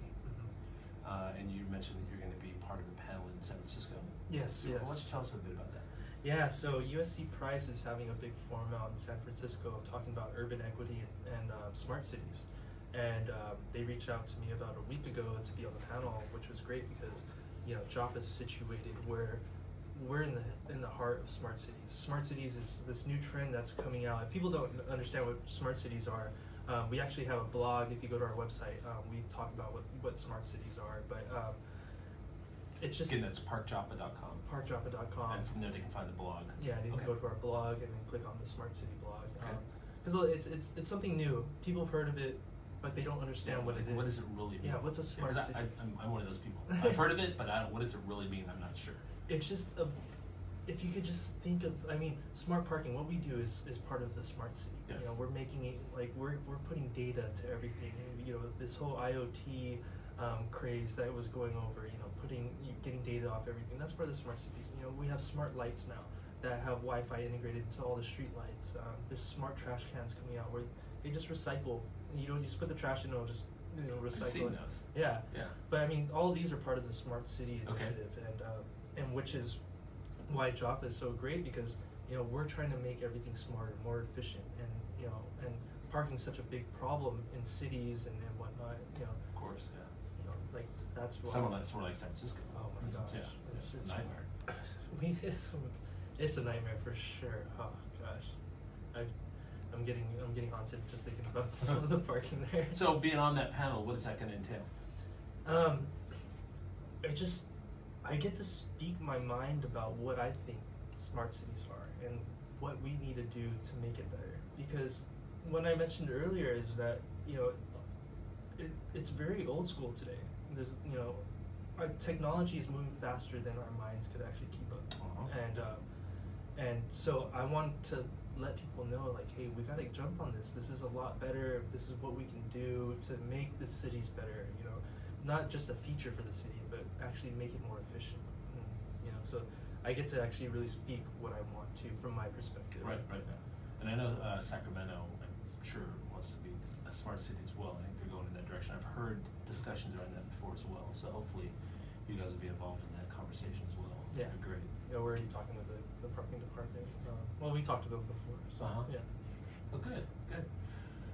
A: and you mentioned that you're going to be part of a panel in San Francisco.
B: Yes.
A: So why don't you tell us a bit about that?
B: Yeah, so USC Price is having a big forum out in San Francisco talking about urban equity and smart cities. And they reached out to me about a week ago to be on the panel, which was great because, you know, Japa is situated where we're in the heart of smart cities. Smart cities is this new trend that's coming out. If people don't understand what smart cities are, we actually have a blog. If you go to our website, we talk about what smart cities are. But it's just...
A: Again, that's parkjapa.com.
B: Parkjapa.com.
A: And from there they can find the blog.
B: Yeah, they can
A: Okay.
B: go to our blog and then click on the Smart City blog.
A: Okay.
B: Because it's something new. People have heard of it, but they don't understand what it is.
A: What does it really mean?
B: Yeah, what's a smart city?
A: I'm one of those people. I've heard of it, but what does it really mean? I'm not sure.
B: It's just if you could just think of, I mean, smart parking. What we do is part of the smart city.
A: Yes.
B: You know, we're making it like we're putting data to everything. You know, this whole IoT craze that was going over. You know, getting data off everything. That's part of the smart cities. You know, we have smart lights now that have Wi-Fi integrated into all the street lights. There's smart trash cans coming out where they just recycle. You know, you just put the trash in, it'll just recycle.
A: I've seen those.
B: Yeah.
A: Yeah.
B: But I mean, all of these are part of the smart city
A: Okay.
B: initiative, and which is why Japa is so great because you know we're trying to make everything smarter, more efficient, and you know, and parking's such a big problem in cities and whatnot. You know,
A: Of course, yeah.
B: you know, like that's why.
A: Somewhere like San Francisco.
B: Oh my gosh.
A: Yeah.
B: It's
A: a nightmare.
B: It's a nightmare for sure. Oh gosh, I'm getting haunted just thinking about some of the parking there.
A: So being on that panel, what is that going to entail?
B: I get to speak my mind about what I think smart cities are and what we need to do to make it better. Because what I mentioned earlier is that you know it's very old school today. There's you know our technology is moving faster than our minds could actually keep up. And so I want to let people know, like, hey, we gotta jump on this. This is a lot better. This is what we can do to make the cities better. You know, not just a feature for the city, but actually make it more efficient. You know, so I get to actually really speak what I want to from my perspective.
A: Right. And I know Sacramento, I'm sure, wants to be a smart city as well. I think they're going in that direction. I've heard discussions around that before as well. So hopefully you guys will be involved in that conversation as well.
B: Yeah.
A: That'd be great.
B: Yeah, we're already talking with the parking department. Well, we talked to them before, so yeah.
A: Oh, good.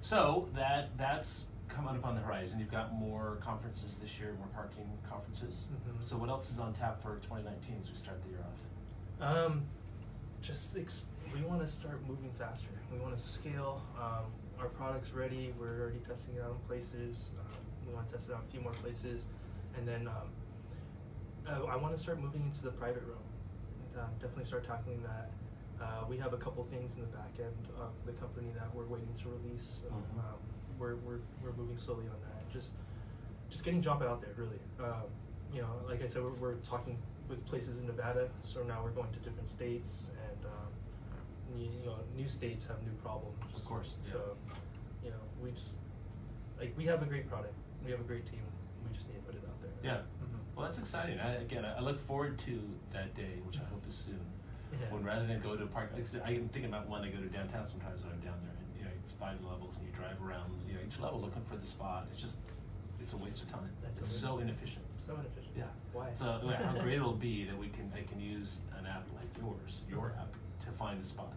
A: So that's coming up on the horizon. You've got more conferences this year, more parking conferences.
B: Mm-hmm.
A: So what else is on tap for 2019 as we start the year off?
B: We want to start moving faster. We want to scale. Our product's ready. We're already testing it out in places. We want to test it out in a few more places, and then I want to start moving into the private realm. Definitely start tackling that. We have a couple things in the back end of the company that we're waiting to release. We're moving slowly on that. Just getting Japa out there, really. You know, like I said, we're talking with places in Nevada, so now we're going to different states, and you know, new states have new problems.
A: Of course. Yeah.
B: So, you know, we have a great product. We have a great team. We just need to put it out there.
A: Yeah. Well, that's exciting. I look forward to that day, which I hope is soon.
B: Yeah.
A: When rather than go to a park, I can think about when I go to downtown sometimes when I'm down there, and you know, it's 5 levels, and you drive around, you know, each level looking for the spot. It's a waste of time. It's so inefficient.
B: So inefficient.
A: Yeah.
B: Why?
A: So how great it'll be that I can use an app like your app, to find the spot.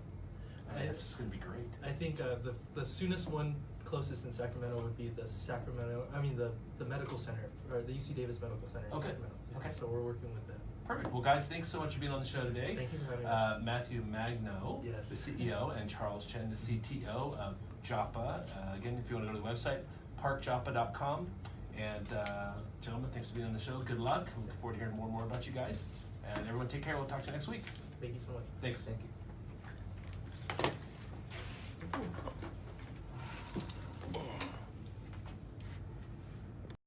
A: It's just going to be great.
B: I think the soonest one closest in Sacramento would be the medical center, or the UC Davis Medical Center in Sacramento.
A: Okay.
B: So we're working with them.
A: Perfect. Well, guys, thanks so much for being on the show today.
B: Thank you for having us.
A: Matthew Magno,
B: Yes.
A: the CEO, and Charles Chen, the CTO of Japa. Again, if you want to go to the website, parkjapa.com. And gentlemen, thanks for being on the show. Good luck. Looking forward to hearing more and more about you guys. And everyone, take care. We'll talk to you next week.
B: Thank you so much.
A: Thanks.
C: Thank you.